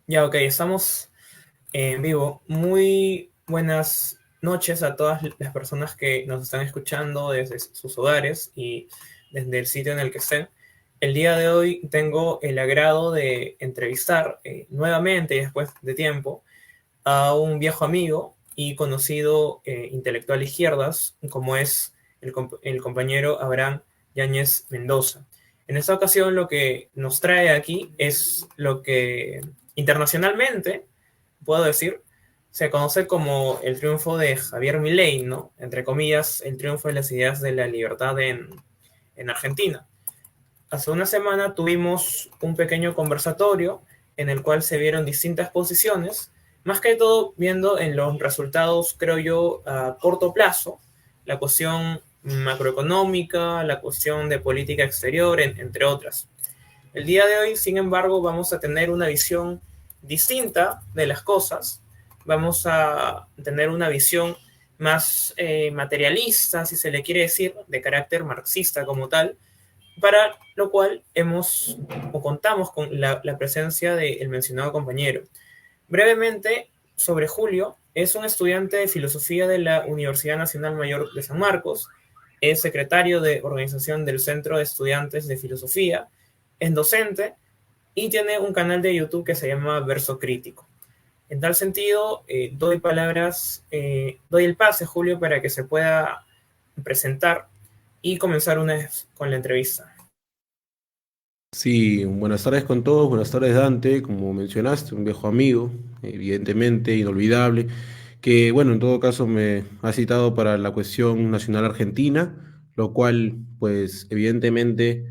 Ya, ok, estamos en vivo. Muy buenas noches a todas las personas que nos están escuchando desde sus hogares y desde el sitio en el que estén. El día de hoy tengo el agrado de entrevistar nuevamente y después de tiempo a un viejo amigo y conocido intelectual de izquierdas, como es el compañero Abraham Yáñez Mendoza. En esta ocasión lo que nos trae aquí es lo que internacionalmente, puedo decir, se conoce como el triunfo de Javier Milei, ¿no? Entre comillas, el triunfo de las ideas de la libertad en Argentina. Hace una semana tuvimos un pequeño conversatorio en el cual se vieron distintas posiciones, más que todo viendo en los resultados, creo yo, a corto plazo, la cuestión macroeconómica, la cuestión de política exterior, entre otras. El día de hoy, sin embargo, vamos a tener una visión distinta de las cosas, vamos a tener una visión más materialista, si se le quiere decir, de carácter marxista como tal, para lo cual hemos o contamos con la presencia del mencionado compañero. Brevemente, sobre Julio, es un estudiante de filosofía de la Universidad Nacional Mayor de San Marcos, es secretario de organización del Centro de Estudiantes de Filosofía, es docente y tiene un canal de YouTube que se llama Verso Crítico. En tal sentido, doy el pase, Julio, para que se pueda presentar y comenzar una vez con la entrevista. Sí, buenas tardes con todos, buenas tardes Dante, como mencionaste, un viejo amigo, evidentemente inolvidable, que bueno, en todo caso me ha citado para la cuestión nacional argentina, lo cual pues evidentemente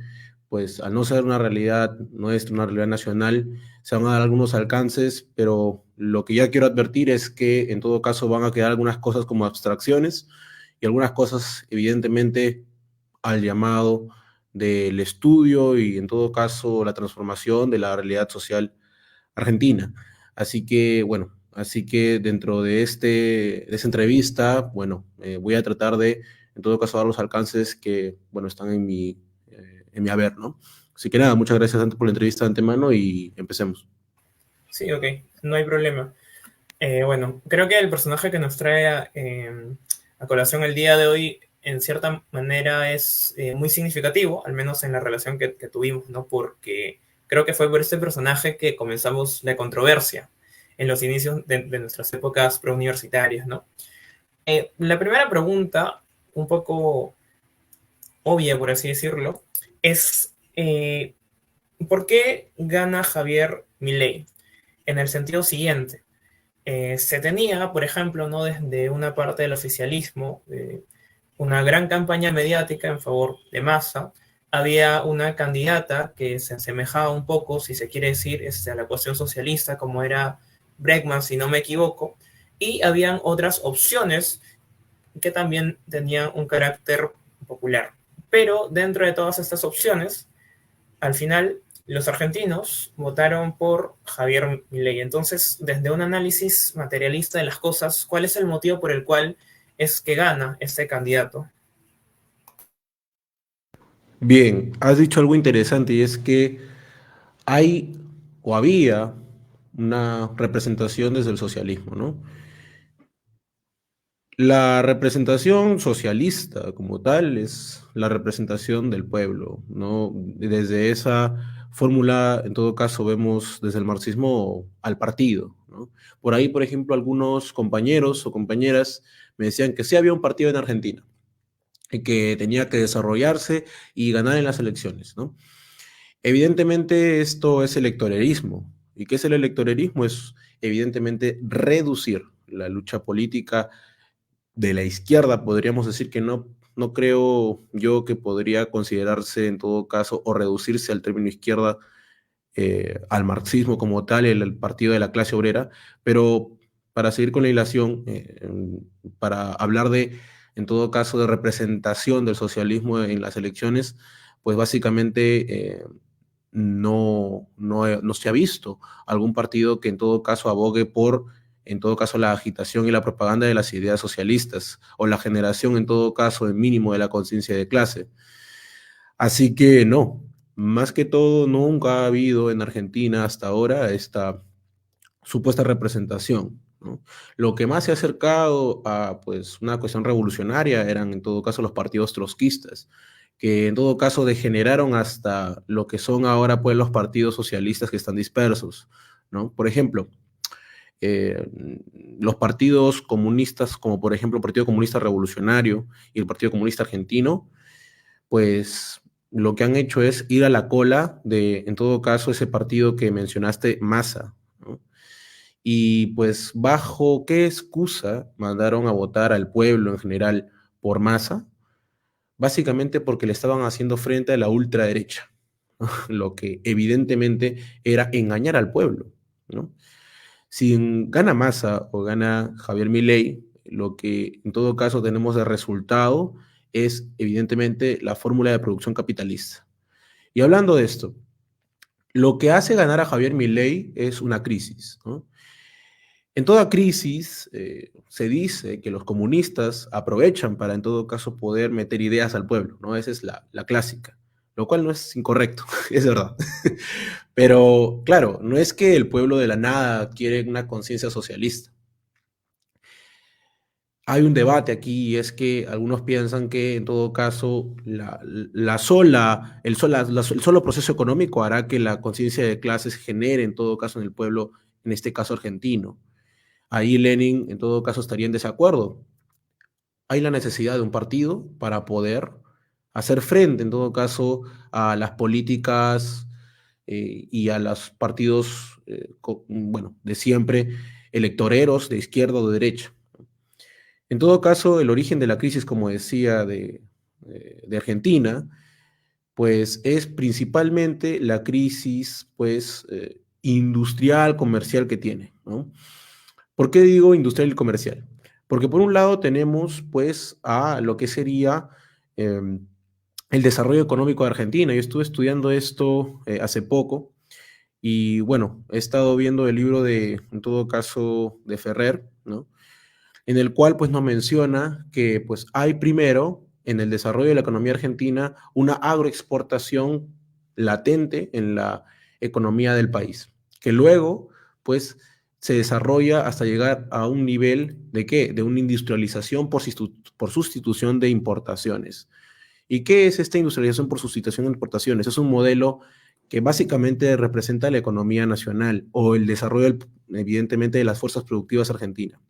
pues al no ser una realidad nuestra, una realidad nacional, se van a dar algunos alcances, pero lo que ya quiero advertir es que en todo caso van a quedar algunas cosas como abstracciones y algunas cosas evidentemente al llamado del estudio y en todo caso la transformación de la realidad social argentina. Así que, bueno, así que dentro de esta entrevista, bueno, voy a tratar de, en todo caso, dar los alcances que, bueno, están en mi haber, ¿no? Así que nada, muchas gracias antes por la entrevista de antemano y empecemos. Sí, ok, no hay problema. Bueno, creo que el personaje que nos trae a colación el día de hoy, en cierta manera, es muy significativo, al menos en la relación que tuvimos, ¿no? Porque creo que fue por este personaje que comenzamos la controversia en los inicios de nuestras épocas preuniversitarias, ¿no? La primera pregunta, un poco obvia, por así decirlo, es ¿por qué gana Javier Milei? En el sentido siguiente, se tenía, por ejemplo, ¿no? Desde una parte del oficialismo, una gran campaña mediática en favor de Massa. Había una candidata que se asemejaba un poco, si se quiere decir, a la cuestión socialista, como era Bregman, si no me equivoco, y habían otras opciones que también tenían un carácter popular. Pero dentro de todas estas opciones, al final los argentinos votaron por Javier Milei. Entonces, desde un análisis materialista de las cosas, ¿cuál es el motivo por el cual es que gana este candidato? Bien, has dicho algo interesante y es que hay o había una representación desde el socialismo, ¿no? La representación socialista como tal es la representación del pueblo, ¿no? Desde esa fórmula, en todo caso, vemos desde el marxismo al partido, ¿no? Por ahí, por ejemplo, algunos compañeros o compañeras me decían que sí había un partido en Argentina y que tenía que desarrollarse y ganar en las elecciones, ¿no? Evidentemente esto es electoralismo. ¿Y qué es el electoralismo? Es evidentemente reducir la lucha política de la izquierda, podríamos decir que no, no creo yo que podría considerarse en todo caso o reducirse al término izquierda, al marxismo como tal, el partido de la clase obrera, pero para seguir con la hilación, para hablar de, en todo caso, de representación del socialismo en las elecciones, pues básicamente no se ha visto algún partido que en todo caso abogue por, en todo caso, la agitación y la propaganda de las ideas socialistas o la generación, en todo caso, en mínimo de la conciencia de clase. Así que no, más que todo, nunca ha habido en Argentina hasta ahora esta supuesta representación, ¿no? Lo que más se ha acercado a pues, una cuestión revolucionaria eran en todo caso los partidos trotskistas, que en todo caso degeneraron hasta lo que son ahora pues, los partidos socialistas que están dispersos, ¿no? Por ejemplo, eh, los partidos comunistas, como por ejemplo el Partido Comunista Revolucionario y el Partido Comunista Argentino, pues lo que han hecho es ir a la cola de, en todo caso, ese partido que mencionaste, Massa, ¿no? Y pues bajo qué excusa mandaron a votar al pueblo en general por Massa, básicamente porque le estaban haciendo frente a la ultraderecha, ¿no? Lo que evidentemente era engañar al pueblo, ¿no? Si gana Massa o gana Javier Milei, lo que en todo caso tenemos de resultado es evidentemente la fórmula de producción capitalista. Y hablando de esto, lo que hace ganar a Javier Milei es una crisis, ¿no? En toda crisis se dice que los comunistas aprovechan para en todo caso poder meter ideas al pueblo, ¿no? Esa es la clásica, lo cual no es incorrecto, es verdad. Pero claro, no es que el pueblo de la nada adquiere una conciencia socialista. Hay un debate aquí y es que algunos piensan que en todo caso el solo proceso económico hará que la conciencia de clases genere en todo caso en el pueblo, en este caso argentino. Ahí Lenin en todo caso estaría en desacuerdo. Hay la necesidad de un partido para poder hacer frente en todo caso a las políticas y a los partidos, bueno, de siempre, electoreros de izquierda o de derecha. En todo caso, el origen de la crisis, como decía, de Argentina, pues es principalmente la crisis, pues, industrial, comercial que tiene, ¿no? ¿Por qué digo industrial y comercial? Porque por un lado tenemos, pues, a lo que sería eh, el desarrollo económico de Argentina. Yo estuve estudiando esto hace poco y, bueno, he estado viendo el libro de, en todo caso, de Ferrer, ¿no? En el cual pues nos menciona que pues hay primero en el desarrollo de la economía argentina una agroexportación latente en la economía del país, que luego pues se desarrolla hasta llegar a un nivel de ¿qué? De una industrialización por sustitución de importaciones. ¿Y qué es esta industrialización por sustitución de importaciones? Es un modelo que básicamente representa la economía nacional o el desarrollo, evidentemente, de las fuerzas productivas argentinas.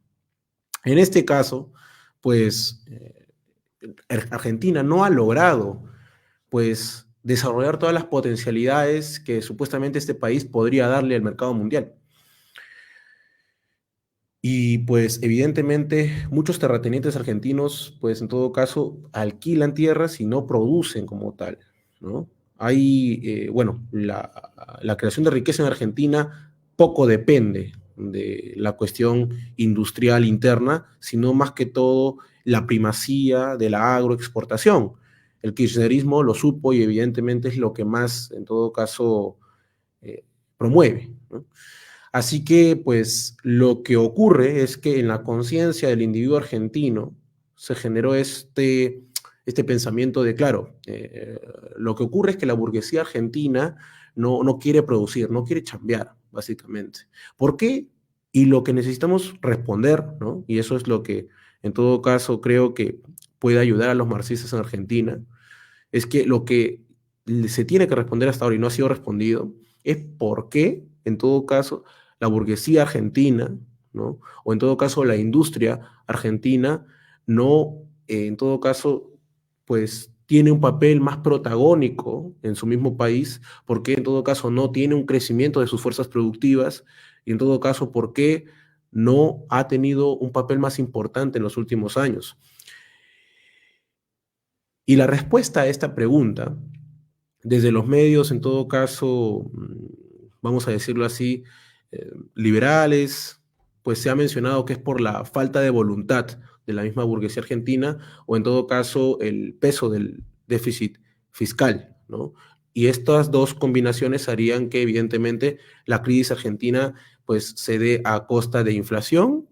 En este caso, pues Argentina no ha logrado pues desarrollar todas las potencialidades que supuestamente este país podría darle al mercado mundial. Y pues evidentemente muchos terratenientes argentinos pues en todo caso alquilan tierras y no producen como tal, ¿no? Hay, bueno, la creación de riqueza en Argentina poco depende de la cuestión industrial interna, sino más que todo la primacía de la agroexportación. El kirchnerismo lo supo y evidentemente es lo que más en todo caso eh, promueve, ¿no? Así que, pues, lo que ocurre es que en la conciencia del individuo argentino se generó este pensamiento de, claro, lo que ocurre es que la burguesía argentina no quiere producir, no quiere chambear, básicamente. ¿Por qué? Y lo que necesitamos responder, ¿no? Y eso es lo que, en todo caso, creo que puede ayudar a los marxistas en Argentina, es que lo que se tiene que responder hasta ahora y no ha sido respondido es por qué, en todo caso, la burguesía argentina, ¿no? O en todo caso la industria argentina, no, en todo caso, pues tiene un papel más protagónico en su mismo país, porque en todo caso no tiene un crecimiento de sus fuerzas productivas, y en todo caso, ¿por qué no ha tenido un papel más importante en los últimos años? Y la respuesta a esta pregunta, desde los medios, en todo caso, vamos a decirlo así, liberales, pues se ha mencionado que es por la falta de voluntad de la misma burguesía argentina o en todo caso el peso del déficit fiscal, ¿no? Y estas dos combinaciones harían que evidentemente la crisis argentina pues se dé a costa de inflación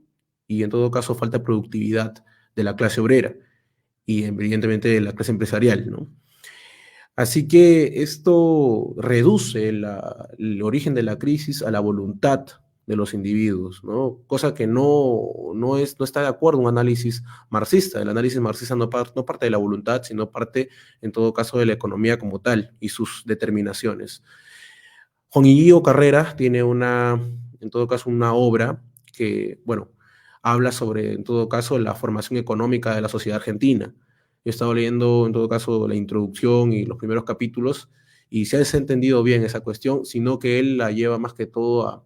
y en todo caso falta de productividad de la clase obrera y evidentemente de la clase empresarial, ¿no? Así que esto reduce el origen de la crisis a la voluntad de los individuos, ¿no? Cosa que no está de acuerdo un análisis marxista. El análisis marxista no parte de la voluntad, sino parte, en todo caso, de la economía como tal y sus determinaciones. Juan Ignacio Carrera tiene en todo caso, una obra que, bueno, habla sobre, en todo caso, la formación económica de la sociedad argentina. Yo he estado leyendo, en todo caso, la introducción y los primeros capítulos, y se ha desentendido bien esa cuestión, sino que él la lleva más que todo a,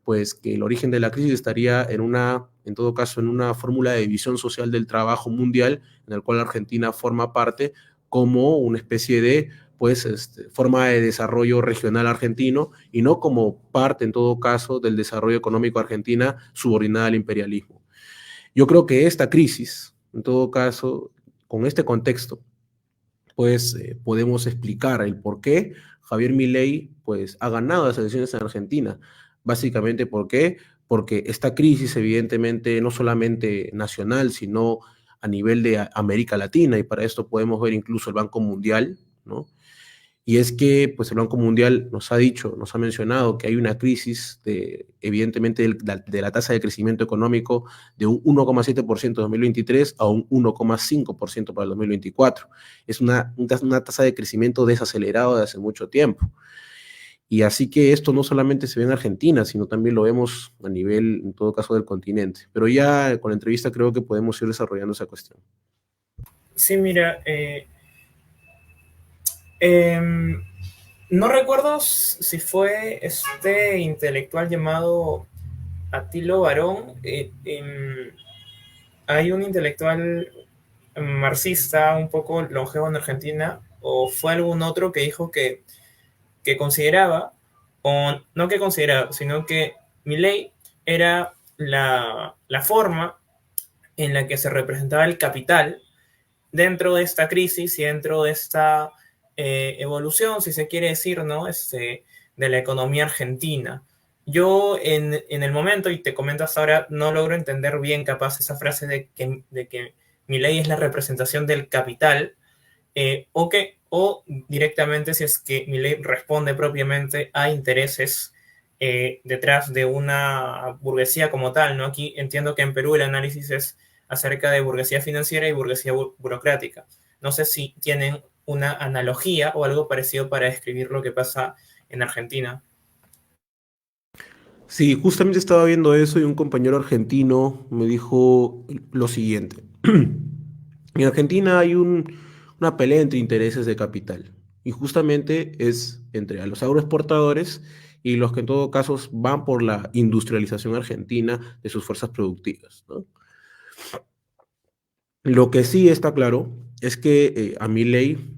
pues, que el origen de la crisis estaría en todo caso, en una fórmula de división social del trabajo mundial, en el cual Argentina forma parte como una especie de, pues, forma de desarrollo regional argentino, y no como parte, en todo caso, del desarrollo económico argentina subordinada al imperialismo. Yo creo que esta crisis, en todo caso, con este contexto, pues podemos explicar el por qué Javier Milei pues, ha ganado las elecciones en Argentina. Básicamente, ¿por qué? Porque esta crisis, evidentemente, no solamente nacional, sino a nivel de América Latina, y para esto podemos ver incluso el Banco Mundial, ¿no? Y es que pues, el Banco Mundial nos ha dicho, nos ha mencionado que hay una crisis, evidentemente, de la tasa de crecimiento económico de un 1,7% en 2023 a un 1,5% para el 2024. Es una tasa de crecimiento desacelerado de hace mucho tiempo. Y así que esto no solamente se ve en Argentina, sino también lo vemos a nivel, en todo caso, del continente. Pero ya con la entrevista creo que podemos ir desarrollando esa cuestión. Sí, mira, em, no recuerdo si fue este intelectual llamado Atilo Barón. Hay un intelectual marxista un poco longevo en Argentina, o fue algún otro que dijo que consideraba, o no que consideraba, sino que Milei era la forma en la que se representaba el capital dentro de esta crisis y dentro de esta evolución, si se quiere decir, ¿no? De la economía argentina. Yo en el momento, y te comentas ahora, no logro entender bien capaz esa frase de que mi ley es la representación del capital, o directamente si es que mi ley responde propiamente a intereses detrás de una burguesía como tal, ¿no? Aquí entiendo que en Perú el análisis es acerca de burguesía financiera y burguesía burocrática. No sé si tienen una analogía o algo parecido para describir lo que pasa en Argentina. Sí, justamente estaba viendo eso y un compañero argentino me dijo lo siguiente. En Argentina hay una pelea entre intereses de capital, y justamente es entre a los agroexportadores y los que en todo caso van por la industrialización argentina de sus fuerzas productivas, ¿no? Lo que sí está claro es que a Milei,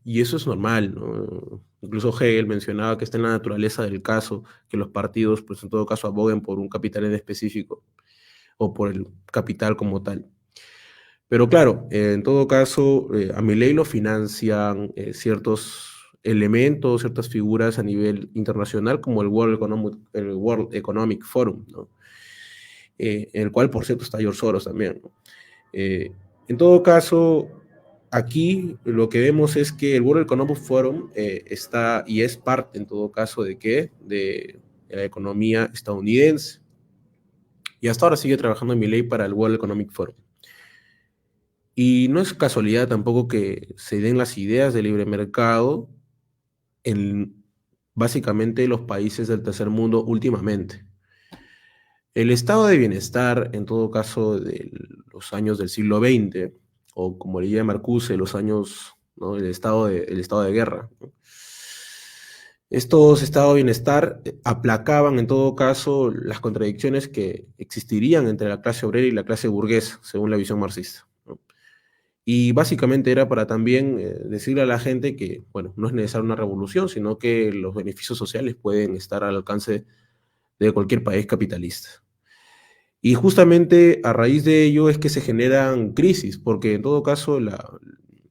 y eso es normal, ¿no? Incluso Hegel mencionaba que está en la naturaleza del caso que los partidos, pues en todo caso, aboguen por un capital en específico o por el capital como tal. Pero claro, en todo caso, a Milei lo financian ciertos elementos, ciertas figuras a nivel internacional, como el World Economic Forum, ¿no? En el cual, por cierto, está George Soros también, ¿no? Eh, en todo caso, aquí lo que vemos es que el World Economic Forum está y es parte, en todo caso, ¿de qué? De la economía estadounidense. Y hasta ahora sigue trabajando en Milei para el World Economic Forum. Y no es casualidad tampoco que se den las ideas de libre mercado en básicamente los países del tercer mundo últimamente. El estado de bienestar, en todo caso, de los años del siglo XX, o como le llama Marcuse, los años, ¿no? El estado de guerra, ¿no? Estos estados de bienestar aplacaban, en todo caso, las contradicciones que existirían entre la clase obrera y la clase burguesa, según la visión marxista, ¿no? Y básicamente era para también decirle a la gente que, bueno, no es necesaria una revolución, sino que los beneficios sociales pueden estar al alcance de cualquier país capitalista. Y justamente a raíz de ello es que se generan crisis, porque en todo caso,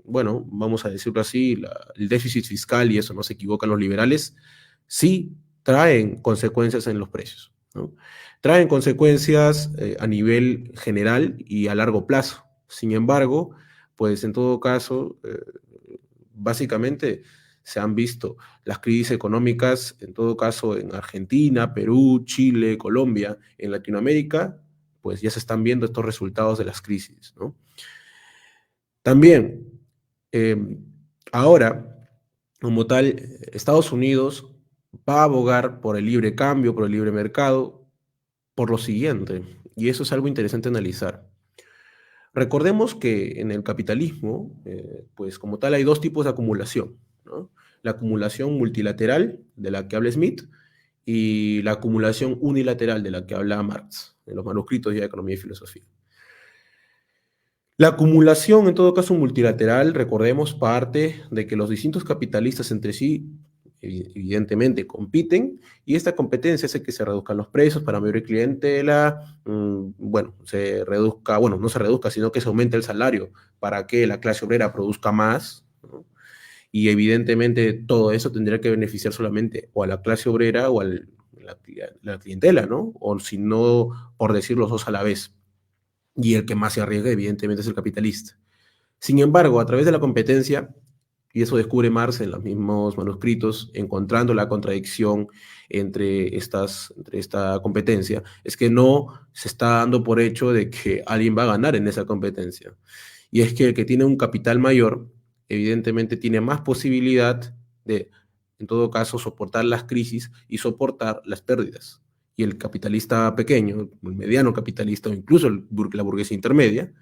bueno, vamos a decirlo así, el déficit fiscal, y eso no se equivocan los liberales, sí traen consecuencias en los precios, ¿no? Traen consecuencias a nivel general y a largo plazo. Sin embargo, pues en todo caso, básicamente se han visto las crisis económicas, en todo caso en Argentina, Perú, Chile, Colombia, en Latinoamérica, pues ya se están viendo estos resultados de las crisis, ¿no? También, eh, ahora, como tal, Estados Unidos va a abogar por el libre cambio, por el libre mercado, por lo siguiente, y eso es algo interesante analizar. Recordemos que en el capitalismo, pues como tal, hay dos tipos de acumulación, ¿no? La acumulación multilateral, de la que habla Smith, y la acumulación unilateral, de la que habla Marx, en los manuscritos de Economía y Filosofía. La acumulación, en todo caso multilateral, recordemos, parte de que los distintos capitalistas entre sí, evidentemente, compiten, y esta competencia hace que se reduzcan los precios para mayor clientela, bueno, se reduzca, bueno, no se reduzca, sino que se aumente el salario para que la clase obrera produzca más, ¿no? Y evidentemente todo eso tendría que beneficiar solamente o a la clase obrera o a la clientela, ¿no? O si no, por decir los dos a la vez. Y el que más se arriesga, evidentemente, es el capitalista. Sin embargo, a través de la competencia, y eso descubre Marx en los mismos manuscritos, encontrando la contradicción entre esta competencia, es que no se está dando por hecho de que alguien va a ganar en esa competencia. Y es que el que tiene un capital mayor, evidentemente tiene más posibilidad de, en todo caso, soportar las crisis y soportar las pérdidas. Y el capitalista pequeño, el mediano capitalista o incluso la burguesía intermedia,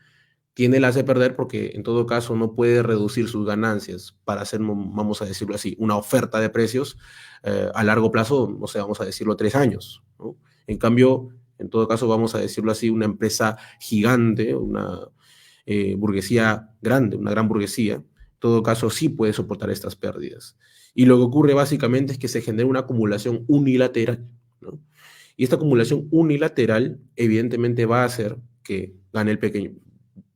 tiene el hace perder porque en todo caso no puede reducir sus ganancias para hacer, vamos a decirlo así, una oferta de precios a largo plazo, no sé, vamos a decirlo 3 años, ¿no? En cambio, en todo caso, vamos a decirlo así, una empresa gigante, una burguesía grande, una gran burguesía, en todo caso sí puede soportar estas pérdidas. Y lo que ocurre básicamente es que se genera una acumulación unilateral, ¿no? Y esta acumulación unilateral evidentemente va a hacer que gane el pequeño,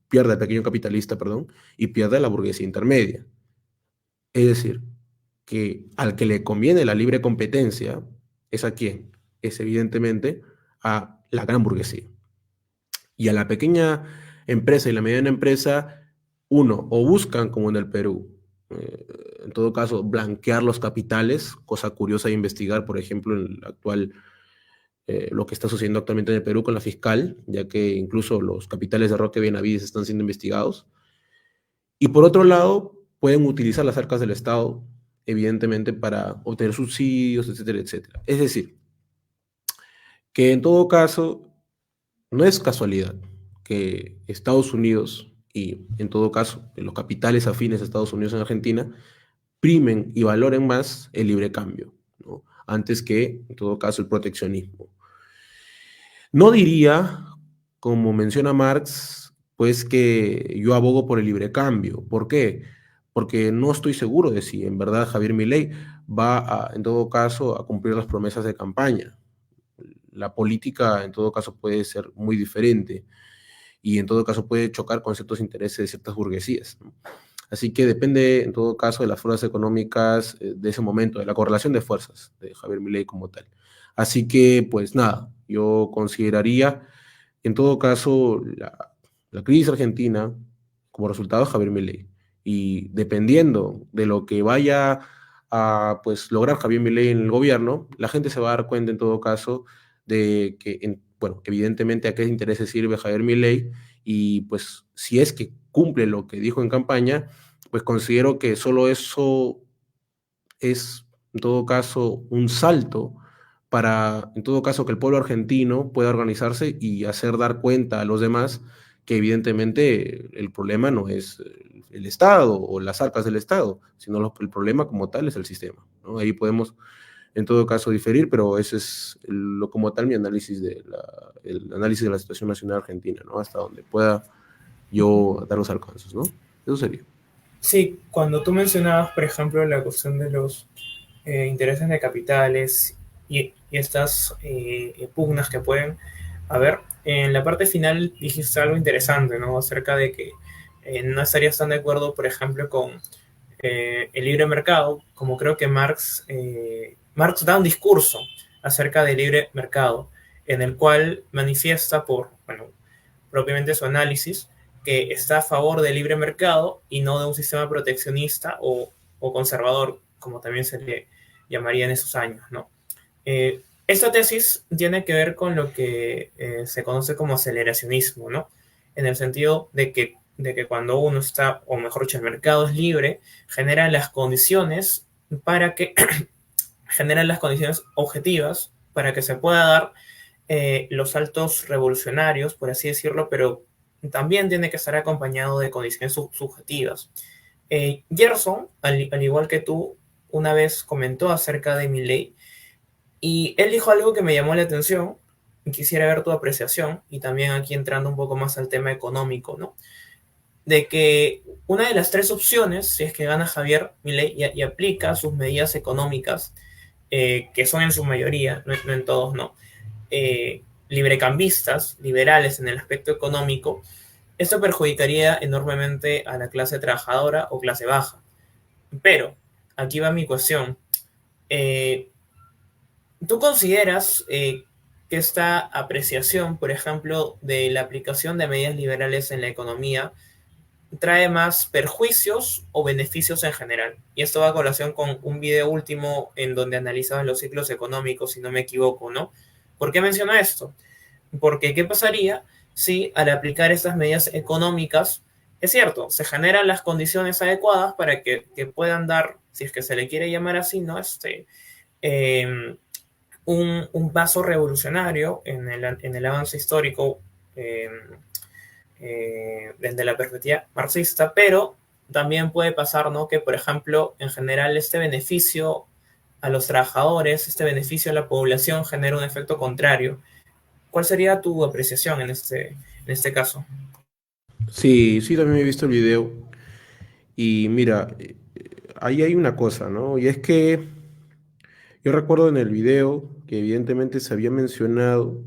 pierda el pequeño capitalista, perdón, y pierda la burguesía intermedia. Es decir, que al que le conviene la libre competencia, ¿es a quién? Es evidentemente a la gran burguesía. Y a la pequeña empresa y la mediana empresa, uno, o buscan, como en el Perú, en todo caso, blanquear los capitales, cosa curiosa de investigar, por ejemplo, en el actual lo que está sucediendo actualmente en el Perú con la fiscal, ya que incluso los capitales de Roque Benavides están siendo investigados. Y por otro lado, pueden utilizar las arcas del Estado, evidentemente, para obtener subsidios, etcétera, etcétera. Es decir, que en todo caso, no es casualidad que Estados Unidos y en todo caso los capitales afines a Estados Unidos en Argentina primen y valoren más el libre cambio, ¿no? Antes que en todo caso el proteccionismo. No diría, como menciona Marx, pues que yo abogo por el libre cambio. ¿Por qué? Porque no estoy seguro de si en verdad Javier Milei va a, en todo caso, a cumplir las promesas de campaña. La política, en todo caso, puede ser muy diferente y en todo caso puede chocar con ciertos intereses de ciertas burguesías, ¿no? Así que depende, en todo caso, de las fuerzas económicas de ese momento, de la correlación de fuerzas de Javier Milei como tal. Así que, pues nada, yo consideraría, en todo caso, la crisis argentina como resultado de Javier Milei. Y dependiendo de lo que vaya a pues, lograr Javier Milei en el gobierno, la gente se va a dar cuenta, en todo caso, de que, bueno, evidentemente a qué intereses sirve Javier Milei y pues si es que cumple lo que dijo en campaña, pues considero que solo eso es, en todo caso, un salto para, en todo caso, que el pueblo argentino pueda organizarse y hacer dar cuenta a los demás que evidentemente el problema no es el Estado o las arcas del Estado, sino el problema como tal es el sistema, ¿no? Ahí podemos, en todo caso, diferir, pero ese es lo como tal mi análisis el análisis de la situación nacional argentina, ¿no? Hasta donde pueda yo dar los alcances, ¿no? Eso sería. Sí, cuando tú mencionabas, por ejemplo, la cuestión de los intereses de capitales y estas pugnas que pueden haber, en la parte final dijiste algo interesante, ¿no? Acerca de que no estarías tan de acuerdo, por ejemplo, con el libre mercado, como creo que Marx da un discurso acerca del libre mercado, en el cual manifiesta por, bueno, propiamente su análisis, que está a favor del libre mercado y no de un sistema proteccionista o conservador, como también se le llamaría en esos años, ¿no? Esta tesis tiene que ver con lo que se conoce como aceleracionismo, ¿no? En el sentido de que cuando uno está, o mejor dicho, el mercado es libre, genera las condiciones para que, generan las condiciones objetivas para que se pueda dar los saltos revolucionarios, por así decirlo, pero también tiene que estar acompañado de condiciones subjetivas. Gerson, al igual que tú, una vez comentó acerca de Milley y él dijo algo que me llamó la atención y quisiera ver tu apreciación y también aquí entrando un poco más al tema económico, ¿no? De que una de las tres opciones, si es que gana Javier Milei y aplica sus medidas económicas, que son en su mayoría, no en todos, ¿no? Librecambistas, liberales en el aspecto económico, esto perjudicaría enormemente a la clase trabajadora o clase baja. Pero, aquí va mi cuestión. Eh, ¿Tú consideras que esta apreciación, por ejemplo, de la aplicación de medidas liberales en la economía, trae más perjuicios o beneficios en general? Y esto va a colación con un video último en donde analizaban los ciclos económicos, si no me equivoco, ¿no? ¿Por qué menciono esto? Porque ¿qué pasaría si al aplicar estas medidas económicas, es cierto, se generan las condiciones adecuadas para que puedan dar, si es que se le quiere llamar así, ¿no? Eh, un paso revolucionario en el avance histórico eh, desde la perspectiva marxista, pero también puede pasar, ¿no? Que, por ejemplo, en general este beneficio a los trabajadores, este beneficio a la población genera un efecto contrario. ¿Cuál sería tu apreciación en este caso? Sí, sí, también he visto el video. Y mira, ahí hay una cosa, ¿no? Y es que yo recuerdo en el video que evidentemente se había mencionado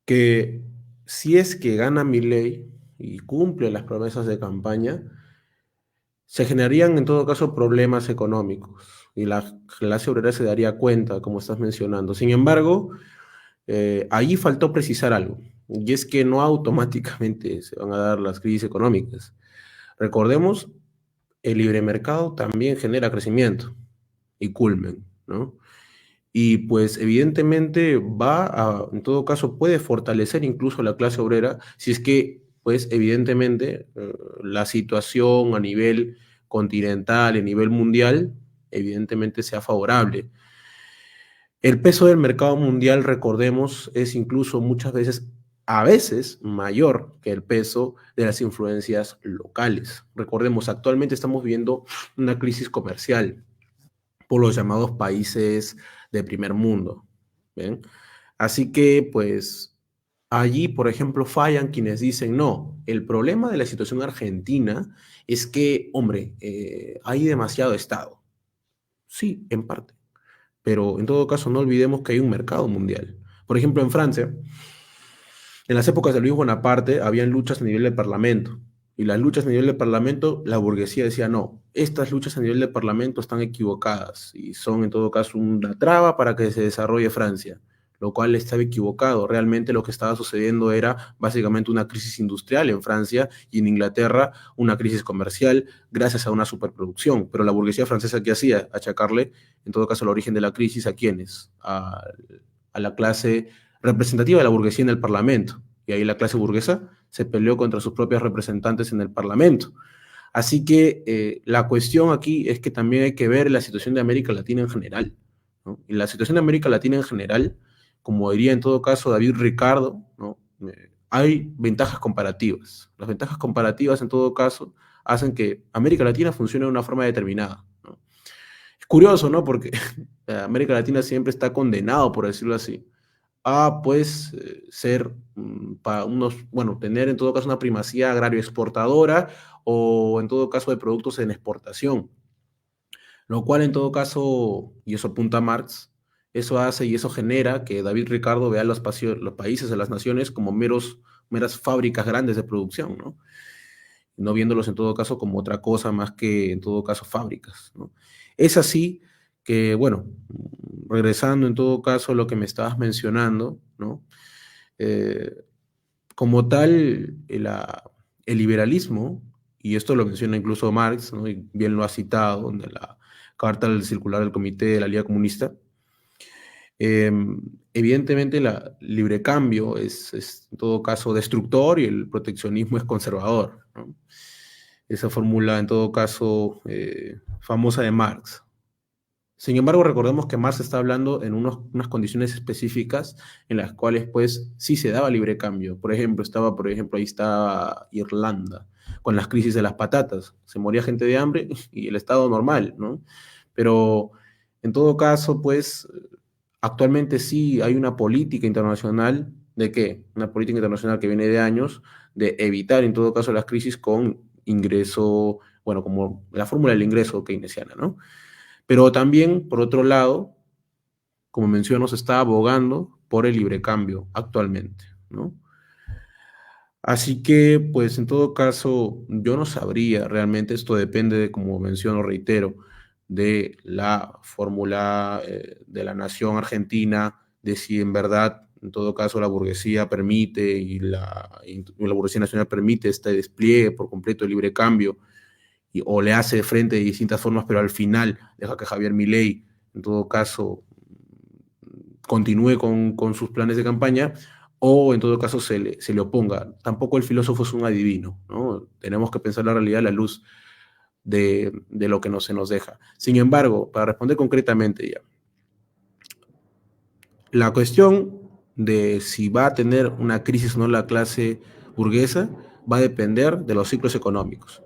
que si es que gana Milei y cumple las promesas de campaña, se generarían en todo caso problemas económicos y la clase obrera se daría cuenta, como estás mencionando. Sin embargo, allí faltó precisar algo, y es que no automáticamente se van a dar las crisis económicas. Recordemos, el libre mercado también genera crecimiento y culmen, ¿no? Y pues evidentemente en todo caso, puede fortalecer incluso la clase obrera si es que, pues evidentemente, la situación a nivel continental, a nivel mundial, evidentemente sea favorable. El peso del mercado mundial, recordemos, es incluso muchas veces, a veces, mayor que el peso de las influencias locales. Recordemos, actualmente estamos viviendo una crisis comercial por los llamados países de primer mundo. ¿Ven? Así que, pues, allí, por ejemplo, fallan quienes dicen, no, el problema de la situación argentina es que, hombre, hay demasiado Estado. Sí, en parte, pero en todo caso no olvidemos que hay un mercado mundial. Por ejemplo, en Francia, en las épocas de Luis Bonaparte, habían luchas a nivel del Parlamento. Y las luchas a nivel del Parlamento, la burguesía decía, no, estas luchas a nivel del Parlamento están equivocadas y son en todo caso una traba para que se desarrolle Francia, lo cual estaba equivocado. Realmente lo que estaba sucediendo era básicamente una crisis industrial en Francia y en Inglaterra una crisis comercial gracias a una superproducción. Pero la burguesía francesa, ¿qué hacía? Achacarle, en todo caso, el origen de la crisis ¿a quiénes? A la clase representativa de la burguesía en el Parlamento. Y ahí la clase burguesa se peleó contra sus propios representantes en el Parlamento. Así que la cuestión aquí es que también hay que ver la situación de América Latina en general, ¿no? Y la situación de América Latina en general, como diría en todo caso David Ricardo, ¿no? Hay ventajas comparativas. Las ventajas comparativas en todo caso hacen que América Latina funcione de una forma determinada, ¿no? Es curioso, ¿no? Porque América Latina siempre está condenado, por decirlo así, a pues ser para unos, bueno, tener en todo caso una primacía agrario exportadora o en todo caso de productos en exportación, lo cual en todo caso, y eso apunta Marx, eso hace y eso genera que David Ricardo vea los países de las naciones como meras fábricas grandes de producción, ¿no? No viéndolos en todo caso como otra cosa más que en todo caso fábricas, ¿no? Es así que, bueno, regresando en todo caso a lo que me estabas mencionando, ¿no? Eh, como tal, el liberalismo y esto lo menciona incluso Marx, ¿no? Y bien lo ha citado en la carta del circular del Comité de la Liga Comunista. Eh, Evidentemente, el libre cambio es en todo caso destructor y el proteccionismo es conservador, ¿no? Esa fórmula, en todo caso, famosa de Marx. Sin embargo, recordemos que Marx está hablando en unas condiciones específicas en las cuales, pues, sí se daba libre cambio. Ahí estaba Irlanda, con las crisis de las patatas. Se moría gente de hambre y el estado normal, ¿no? Pero, en todo caso, pues, actualmente sí hay una política internacional, ¿de qué? Una política internacional que viene de años, de evitar, en todo caso, las crisis con ingreso, bueno, como la fórmula del ingreso keynesiana, ¿no? Pero también, por otro lado, como menciono, se está abogando por el libre cambio actualmente, ¿no? Así que, pues, en todo caso, yo no sabría realmente, esto depende de, como menciono, reitero, de la fórmula de la nación argentina, de si en verdad, en todo caso, la burguesía permite y la burguesía nacional permite este despliegue por completo de libre cambio, o le hace frente de distintas formas, pero al final deja que Javier Milei, en todo caso, continúe con sus planes de campaña, o en todo caso se le oponga. Tampoco el filósofo es un adivino, ¿no? Tenemos que pensar la realidad a la luz de lo que se nos deja. Sin embargo, para responder concretamente ya, la cuestión de si va a tener una crisis o no la clase burguesa va a depender de los ciclos económicos,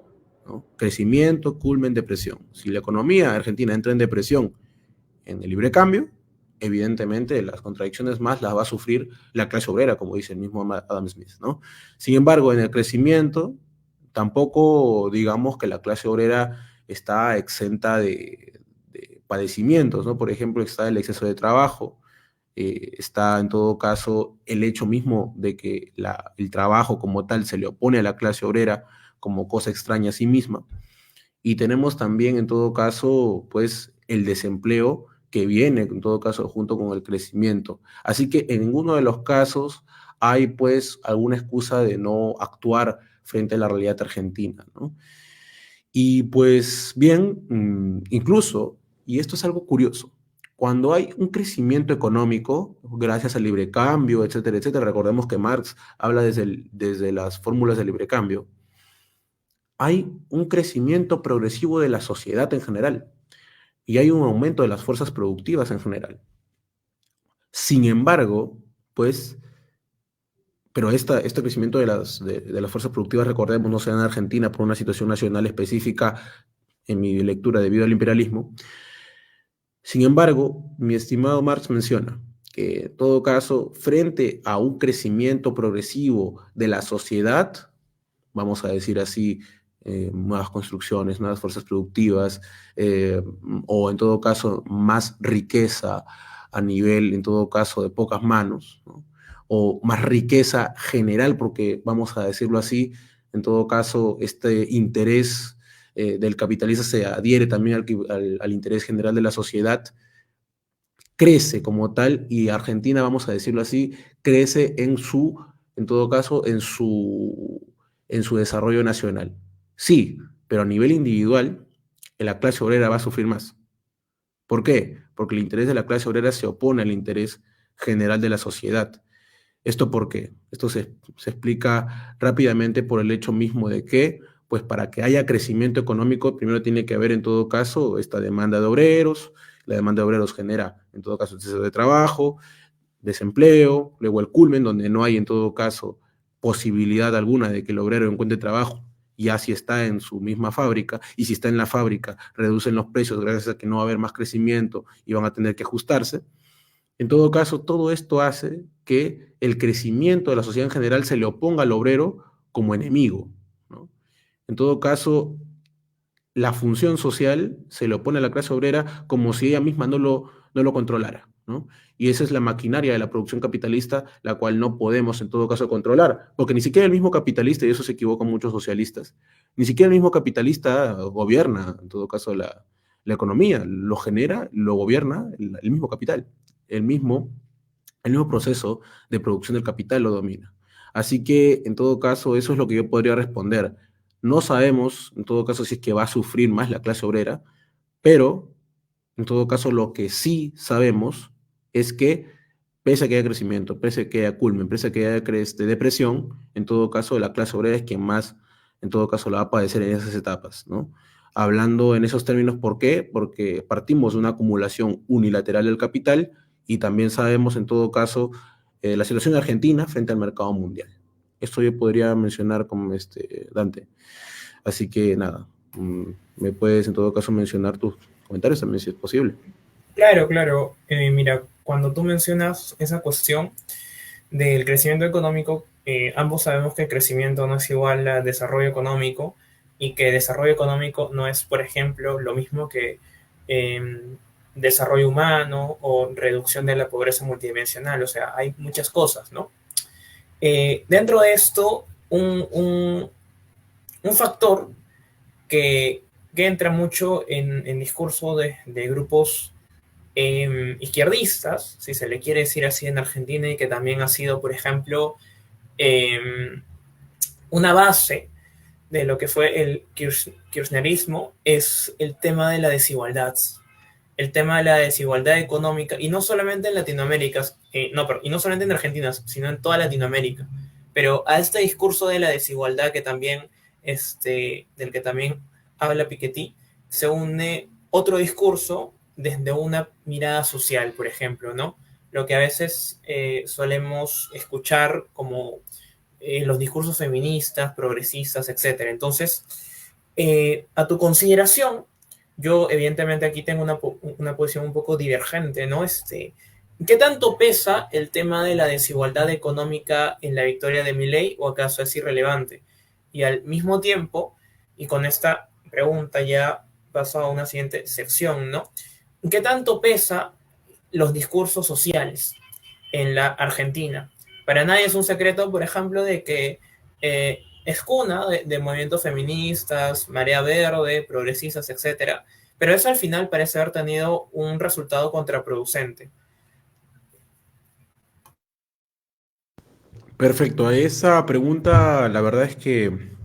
¿no? Crecimiento, culmen, depresión. Si la economía argentina entra en depresión en el libre cambio, evidentemente las contradicciones más las va a sufrir la clase obrera, como dice el mismo Adam Smith, ¿no? Sin embargo, en el crecimiento, tampoco digamos que la clase obrera está exenta de padecimientos, ¿no? Por ejemplo, está el exceso de trabajo, está en todo caso el hecho mismo de que el trabajo como tal se le opone a la clase obrera como cosa extraña a sí misma. Y tenemos también en todo caso pues el desempleo que viene en todo caso junto con el crecimiento. Así que en ninguno de los casos hay pues alguna excusa de no actuar frente a la realidad argentina, ¿no? Y pues bien, incluso, y esto es algo curioso, cuando hay un crecimiento económico, gracias al libre cambio, etcétera, etcétera, recordemos que Marx habla desde las fórmulas del libre cambio, hay un crecimiento progresivo de la sociedad en general y hay un aumento de las fuerzas productivas en general. Sin embargo, pues, pero este crecimiento de las fuerzas productivas, recordemos, no se da en Argentina por una situación nacional específica, en mi lectura, debido al imperialismo. Sin embargo, mi estimado Marx menciona que en todo caso, frente a un crecimiento progresivo de la sociedad, vamos a decir así, nuevas construcciones, nuevas fuerzas productivas, o en todo caso, más riqueza a nivel, en todo caso, de pocas manos, ¿no? O más riqueza general, porque vamos a decirlo así, en todo caso, este interés del capitalista se adhiere también al interés general de la sociedad, crece como tal, y Argentina, vamos a decirlo así, crece en todo caso, en su desarrollo nacional. Sí, pero a nivel individual, la clase obrera va a sufrir más. ¿Por qué? Porque el interés de la clase obrera se opone al interés general de la sociedad. ¿Esto por qué? Esto se explica rápidamente por el hecho mismo de que, pues para que haya crecimiento económico, primero tiene que haber en todo caso esta demanda de obreros, la demanda de obreros genera en todo caso exceso de trabajo, desempleo, luego el culmen, donde no hay en todo caso posibilidad alguna de que el obrero encuentre trabajo, ya si está en su misma fábrica, y si está en la fábrica, reducen los precios gracias a que no va a haber más crecimiento y van a tener que ajustarse. En todo caso, todo esto hace que el crecimiento de la sociedad en general se le oponga al obrero como enemigo, ¿no? En todo caso, la función social se le opone a la clase obrera como si ella misma no lo controlara, ¿no? Y esa es la maquinaria de la producción capitalista, la cual no podemos en todo caso controlar, porque ni siquiera el mismo capitalista, y eso se equivocan muchos socialistas, ni siquiera el mismo capitalista gobierna en todo caso la economía, lo genera, lo gobierna el mismo capital, el mismo, el mismo proceso de producción del capital lo domina. Así que en todo caso eso es lo que yo podría responder. No sabemos, en todo caso, si es que va a sufrir más la clase obrera, pero en todo caso lo que sí sabemos es que pese a que haya crecimiento, pese a que haya culmen, pese a que haya depresión, en todo caso la clase obrera es quien más, en todo caso, la va a padecer en esas etapas, ¿no? Hablando en esos términos, ¿por qué? Porque partimos de una acumulación unilateral del capital y también sabemos, en todo caso, la situación de Argentina frente al mercado mundial. Esto yo podría mencionar como Dante. Así que nada, me puedes en todo caso mencionar tus comentarios también si es posible. Claro, claro. Mira, cuando tú mencionas esa cuestión del crecimiento económico, ambos sabemos que el crecimiento no es igual a desarrollo económico y que desarrollo económico no es, por ejemplo, lo mismo que eh, desarrollo humano o reducción de la pobreza multidimensional. O sea, hay muchas cosas, ¿no? Dentro de esto, un factor que, que, entra mucho en discurso de grupos izquierdistas, si se le quiere decir así en Argentina, y que también ha sido, por ejemplo, eh, una base de lo que fue el kirchnerismo, es el tema de la desigualdad. El tema de la desigualdad económica, y no solamente en Latinoamérica, y no solamente en Argentina, sino en toda Latinoamérica. Pero a este discurso de la desigualdad que también, del que también habla Piketty, se une otro discurso desde una mirada social, por ejemplo, ¿no? Lo que a veces solemos escuchar como los discursos feministas, progresistas, etcétera. Entonces, a tu consideración, yo evidentemente aquí tengo una posición un poco divergente, ¿no? ¿Qué tanto pesa el tema de la desigualdad económica en la victoria de Milei o acaso es irrelevante? Y al mismo tiempo, y con esta pregunta ya paso a una siguiente sección, ¿no? ¿Qué tanto pesa los discursos sociales en la Argentina? Para nadie es un secreto, por ejemplo, de que es cuna de movimientos feministas, marea verde, progresistas, etcétera, pero eso al final parece haber tenido un resultado contraproducente. Perfecto, a esa pregunta la verdad es que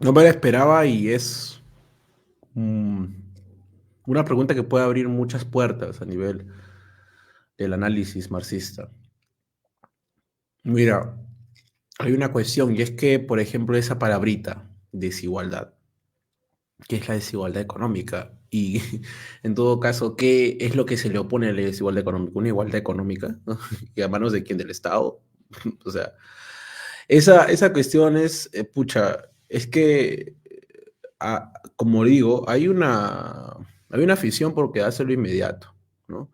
no me la esperaba y es mm, una pregunta que puede abrir muchas puertas a nivel del análisis marxista. Mira, hay una cuestión y es que, por ejemplo, esa palabrita, desigualdad, ¿qué es la desigualdad económica? Y en todo caso, ¿qué es lo que se le opone a la desigualdad económica? ¿Una igualdad económica? ¿No? ¿Y a manos de quién? ¿Del Estado? O sea, esa cuestión es, pucha, es que, como digo, hay una afición por quedarse lo inmediato, ¿no?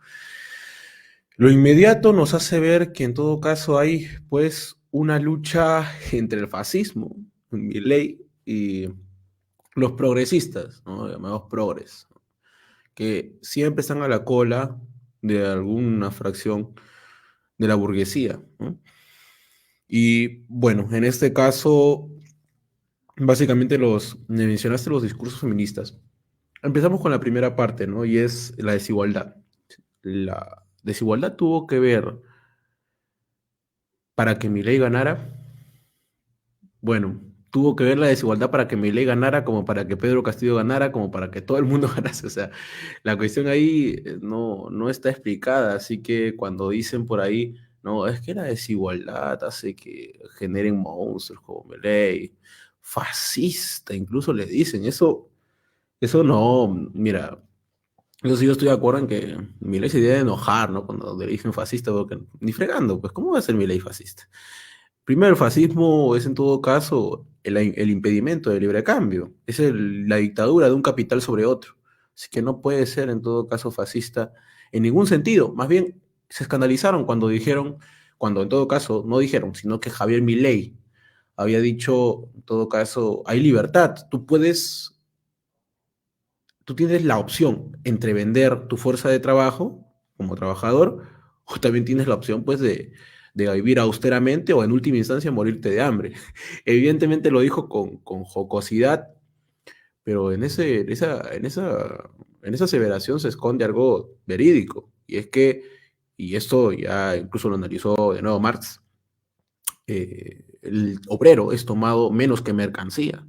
Lo inmediato nos hace ver que en todo caso hay, pues, una lucha entre el fascismo, Milei, y los progresistas, ¿no? Llamados progres, que siempre están a la cola de alguna fracción de la burguesía, ¿no? Y bueno, en este caso, básicamente me mencionaste los discursos feministas. Empezamos con la primera parte, ¿no? Y es la desigualdad. La desigualdad tuvo que ver para que Milei ganara. Bueno, tuvo que ver la desigualdad para que Milei ganara, como para que Pedro Castillo ganara, como para que todo el mundo ganase. O sea, la cuestión ahí no está explicada. Así que cuando dicen por ahí, no, es que la desigualdad hace que generen monstruos como Milei, fascista, incluso le dicen. Eso no, mira, eso sí yo estoy de acuerdo en que Milei se debe enojar, ¿no? Cuando le dicen fascista, porque ni fregando, pues, ¿cómo va a ser Milei fascista? Primero, el fascismo es en todo caso el impedimento del libre cambio, es la dictadura de un capital sobre otro. Así que no puede ser en todo caso fascista en ningún sentido. Más bien se escandalizaron cuando dijeron, cuando en todo caso no dijeron, sino que Javier Milei había dicho, en todo caso, hay libertad. Tú tienes la opción entre vender tu fuerza de trabajo como trabajador o también tienes la opción pues de vivir austeramente o en última instancia morirte de hambre. Evidentemente lo dijo con jocosidad, pero en esa aseveración se esconde algo verídico y es que, y esto ya incluso lo analizó de nuevo Marx, el obrero es tomado menos que mercancía.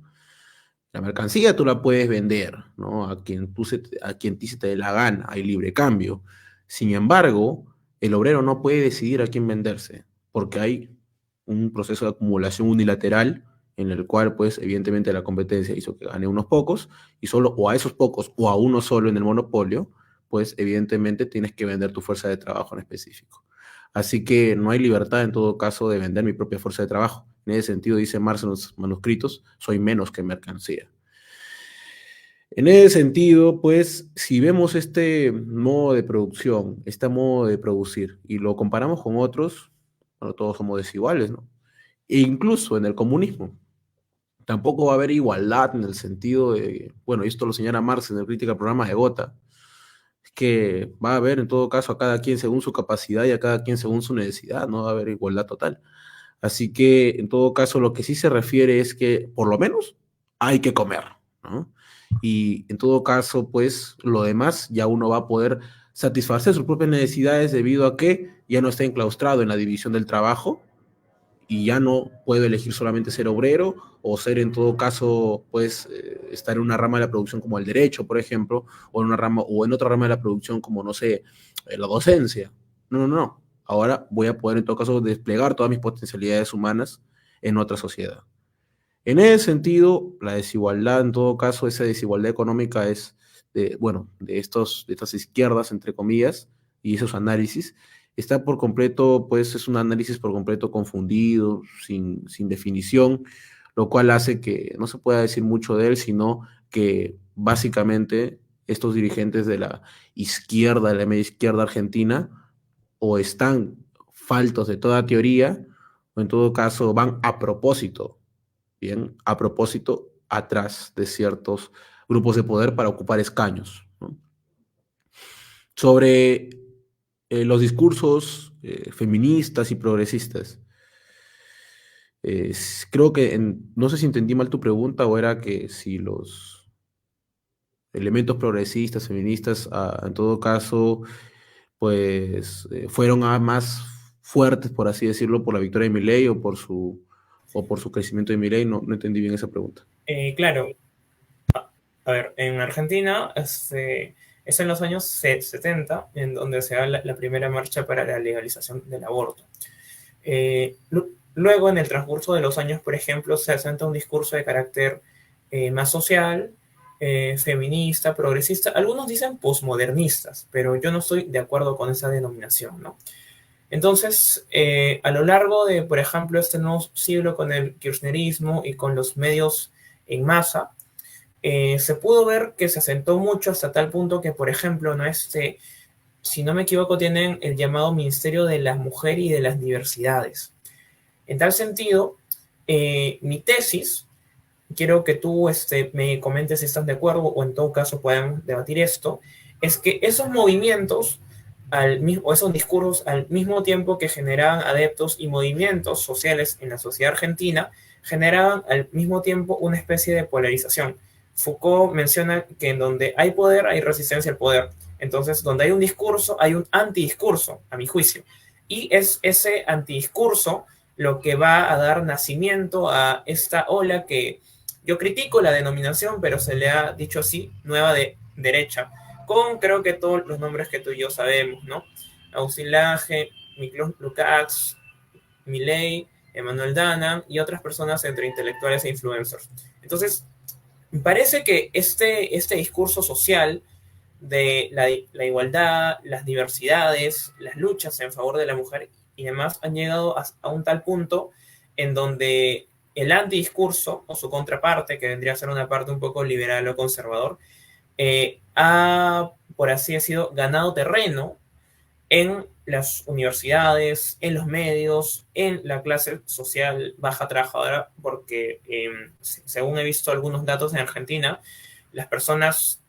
La mercancía tú la puedes vender, ¿no? A quien ti se te dé la gana, hay libre cambio. Sin embargo, el obrero no puede decidir a quién venderse, porque hay un proceso de acumulación unilateral en el cual, pues, evidentemente la competencia hizo que gane unos pocos, y solo o a esos pocos o a uno solo en el monopolio, pues, evidentemente tienes que vender tu fuerza de trabajo en específico. Así que no hay libertad en todo caso de vender mi propia fuerza de trabajo. En ese sentido, dice Marx en los manuscritos, soy menos que mercancía. En ese sentido, pues, si vemos este modo de producción, este modo de producir, y lo comparamos con otros, bueno, todos somos desiguales, ¿no? E incluso en el comunismo, tampoco va a haber igualdad en el sentido de, bueno, y esto lo señala Marx en el Crítica al Programa de Gotha, es que va a haber en todo caso a cada quien según su capacidad y a cada quien según su necesidad, no va a haber igualdad total. Así que en todo caso lo que sí se refiere es que por lo menos hay que comer, ¿no? Y en todo caso, pues lo demás ya uno va a poder satisfacer sus propias necesidades debido a que ya no está enclaustrado en la división del trabajo y ya no puede elegir solamente ser obrero o ser en todo caso, pues, estar en una rama de la producción como el derecho, por ejemplo, o en una rama o en otra rama de la producción como, no sé, la docencia. No, no, no. Ahora voy a poder en todo caso desplegar todas mis potencialidades humanas en otra sociedad. En ese sentido, la desigualdad, en todo caso, esa desigualdad económica es de, bueno, de estas izquierdas, entre comillas, y esos análisis, está por completo, pues es un análisis por completo confundido, sin definición, lo cual hace que no se pueda decir mucho de él, sino que básicamente estos dirigentes de la izquierda, de la media izquierda argentina, o están faltos de toda teoría, o en todo caso van a propósito, bien, a propósito, atrás de ciertos grupos de poder para ocupar escaños, ¿no? Sobre los discursos feministas y progresistas. Creo que, no sé si entendí mal tu pregunta o era que si los elementos progresistas, feministas, en todo caso, pues fueron más fuertes, por así decirlo, por la victoria de Milei o por su crecimiento de Milei. No, no entendí bien esa pregunta. Claro, a ver, en Argentina es en los años 70 en donde se da la primera marcha para la legalización del aborto. Luego, en el transcurso de los años, por ejemplo, se asenta un discurso de carácter más social, feminista, progresista. Algunos dicen posmodernistas, pero yo no estoy de acuerdo con esa denominación, ¿no? Entonces, a lo largo de, por ejemplo, este nuevo siglo con el kirchnerismo y con los medios en masa, se pudo ver que se asentó mucho hasta tal punto que, por ejemplo, ¿no? Si no me equivoco, tienen el llamado Ministerio de la Mujer y de las Diversidades. En tal sentido, mi tesis, quiero que tú me comentes si estás de acuerdo o en todo caso podemos debatir esto, es que esos movimientos o esos discursos al mismo tiempo que generaban adeptos y movimientos sociales en la sociedad argentina, generaban al mismo tiempo una especie de polarización. Foucault menciona que en donde hay poder hay resistencia al poder. Entonces, donde hay un discurso, hay un antidiscurso, a mi juicio. Y es ese antidiscurso lo que va a dar nacimiento a esta ola que yo critico la denominación, pero se le ha dicho así, nueva de derecha, con creo que todos los nombres que tú y yo sabemos, ¿no? Agustín Laje, Miklos Lukács, Milei, Emanuel Dana y otras personas entre intelectuales e influencers. Entonces, me parece que este discurso social de la igualdad, las diversidades, las luchas en favor de la mujer y demás han llegado a un tal punto en donde el antidiscurso o su contraparte, que vendría a ser una parte un poco liberal o conservador, ha, por así decirlo, ganado terreno en las universidades, en los medios, en la clase social baja trabajadora, porque según he visto algunos datos en Argentina, las personas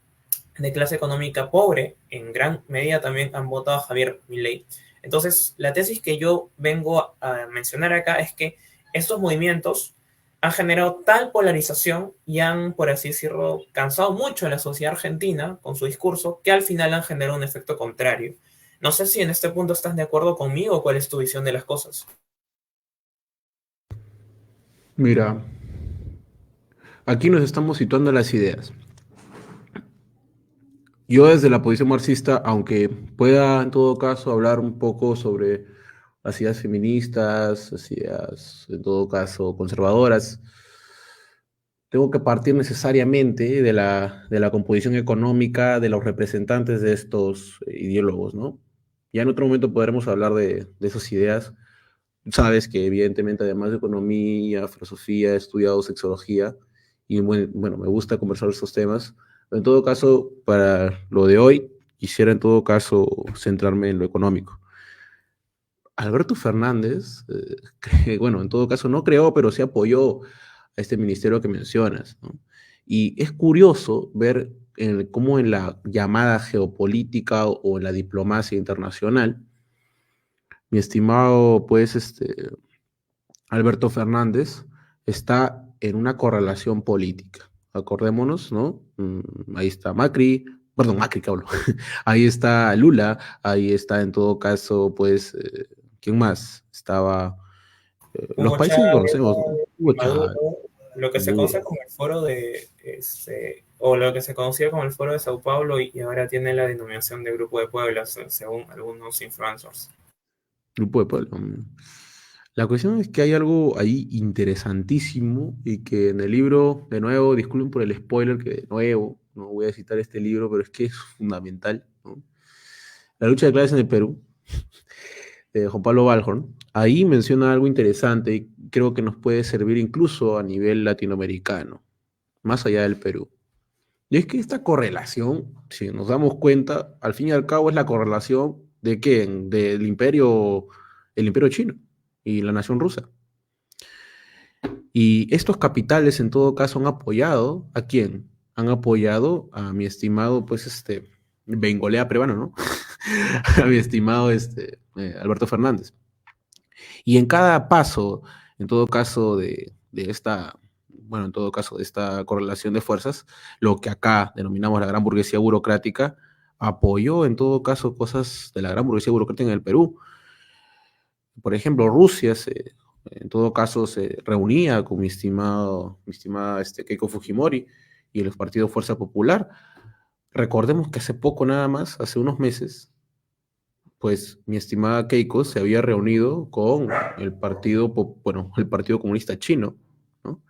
de clase económica pobre en gran medida también han votado a Javier Milei. Entonces, la tesis que yo vengo a mencionar acá es que estos movimientos han generado tal polarización y han, por así decirlo, cansado mucho a la sociedad argentina con su discurso que al final han generado un efecto contrario. No sé si en este punto estás de acuerdo conmigo o cuál es tu visión de las cosas. Mira, aquí nos estamos situando las ideas. Yo desde la posición marxista, aunque pueda en todo caso hablar un poco sobre las ideas feministas, las ideas en todo caso conservadoras, tengo que partir necesariamente de la composición económica de los representantes de estos ideólogos, ¿no? Ya en otro momento podremos hablar de esas ideas. Sabes que evidentemente además de economía, filosofía, he estudiado sexología y bueno, me gusta conversar estos temas. En todo caso, para lo de hoy, quisiera en todo caso centrarme en lo económico. Alberto Fernández, bueno, en todo caso no creó, pero sí apoyó a este ministerio que mencionas, ¿no? Y es curioso ver cómo en la llamada geopolítica o en la diplomacia internacional, mi estimado, pues, Alberto Fernández está en una correlación política. Acordémonos, ¿no? Ahí está Macri, perdón, Macri, que hablo. Ahí está Lula, ahí está en todo caso, pues, ¿quién más? Estaba, los Hugo países que Chávez, conocemos, ¿no? Hugo Maduro, Chávez, lo que se conoce Maduro. como el foro de, o lo que se conocía como el foro de Sao Paulo y ahora tiene la denominación de Grupo de Puebla, según algunos influencers. Grupo de Puebla. La cuestión es que hay algo ahí interesantísimo y que en el libro, de nuevo, disculpen por el spoiler, que de nuevo no voy a citar este libro, pero es que es fundamental, ¿no? La lucha de clases en el Perú, de Juan Pablo Balhorn, ahí menciona algo interesante y creo que nos puede servir incluso a nivel latinoamericano, más allá del Perú. Y es que esta correlación, si nos damos cuenta, al fin y al cabo es la correlación de qué, del imperio, el imperio chino y la nación rusa. Y estos capitales en todo caso han apoyado ¿a quién? Han apoyado a mi estimado, pues, Bengolea peruano, ¿no? A mi estimado, Alberto Fernández. Y en cada paso, en todo caso de esta, bueno, en todo caso de esta correlación de fuerzas, lo que acá denominamos la gran burguesía burocrática, apoyó en todo caso cosas de la gran burguesía burocrática en el Perú. Por ejemplo, Rusia en todo caso se reunía con mi estimada Keiko Fujimori y los partidos Fuerza Popular. Recordemos que hace poco nada más, hace unos meses, pues mi estimada Keiko se había reunido con el partido, bueno, el Partido Comunista Chino, ¿no?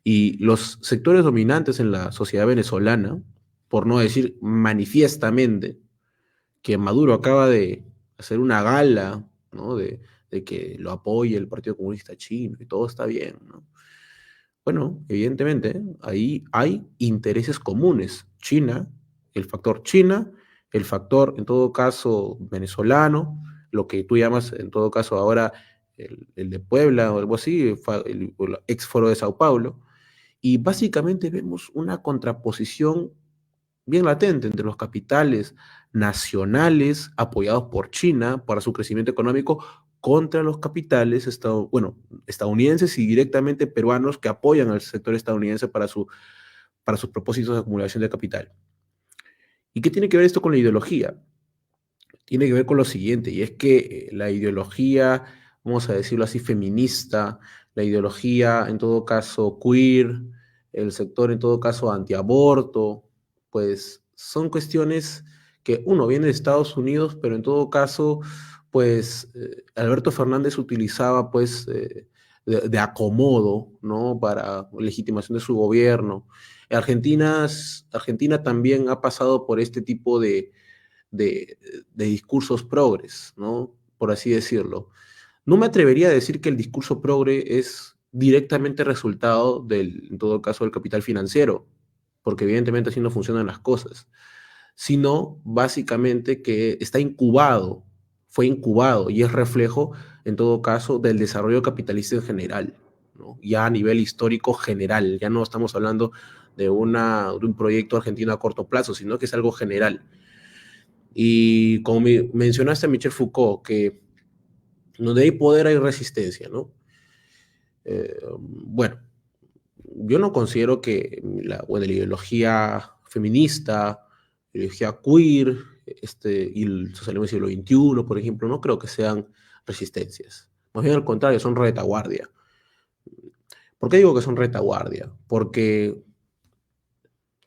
Y los sectores dominantes en la sociedad venezolana, por no decir manifiestamente, que Maduro acaba de hacer una gala, ¿no? De que lo apoye el Partido Comunista Chino y todo está bien, ¿no? Bueno, evidentemente, ahí hay intereses comunes. China, el factor China, el factor, en todo caso, venezolano, lo que tú llamas, en todo caso, ahora el de Puebla o algo así, el ex foro de Sao Paulo. Y básicamente vemos una contraposición bien latente entre los capitales nacionales apoyados por China para su crecimiento económico contra los capitales bueno, estadounidenses y directamente peruanos que apoyan al sector estadounidense para sus propósitos de acumulación de capital. ¿Y qué tiene que ver esto con la ideología? Tiene que ver con lo siguiente, y es que la ideología, vamos a decirlo así, feminista, la ideología en todo caso queer, el sector en todo caso antiaborto, pues son cuestiones que uno viene de Estados Unidos, pero en todo caso, pues Alberto Fernández utilizaba pues de acomodo, ¿no? Para legitimación de su gobierno. Argentina también ha pasado por este tipo de, de discursos progres, ¿no? Por así decirlo. No me atrevería a decir que el discurso progre es directamente resultado del, en todo caso, del capital financiero, porque evidentemente así no funcionan las cosas, sino básicamente que está incubado, fue incubado y es reflejo, en todo caso, del desarrollo capitalista en general, ¿no? Ya a nivel histórico general, ya no estamos hablando de un proyecto argentino a corto plazo, sino que es algo general. Y como mencionaste a Michel Foucault, que donde hay poder hay resistencia, ¿no? Bueno, yo no considero que bueno, la ideología feminista, la ideología queer, y el socialismo del siglo XXI, por ejemplo, no creo que sean resistencias. Más bien al contrario, son retaguardia. ¿Por qué digo que son retaguardia? Porque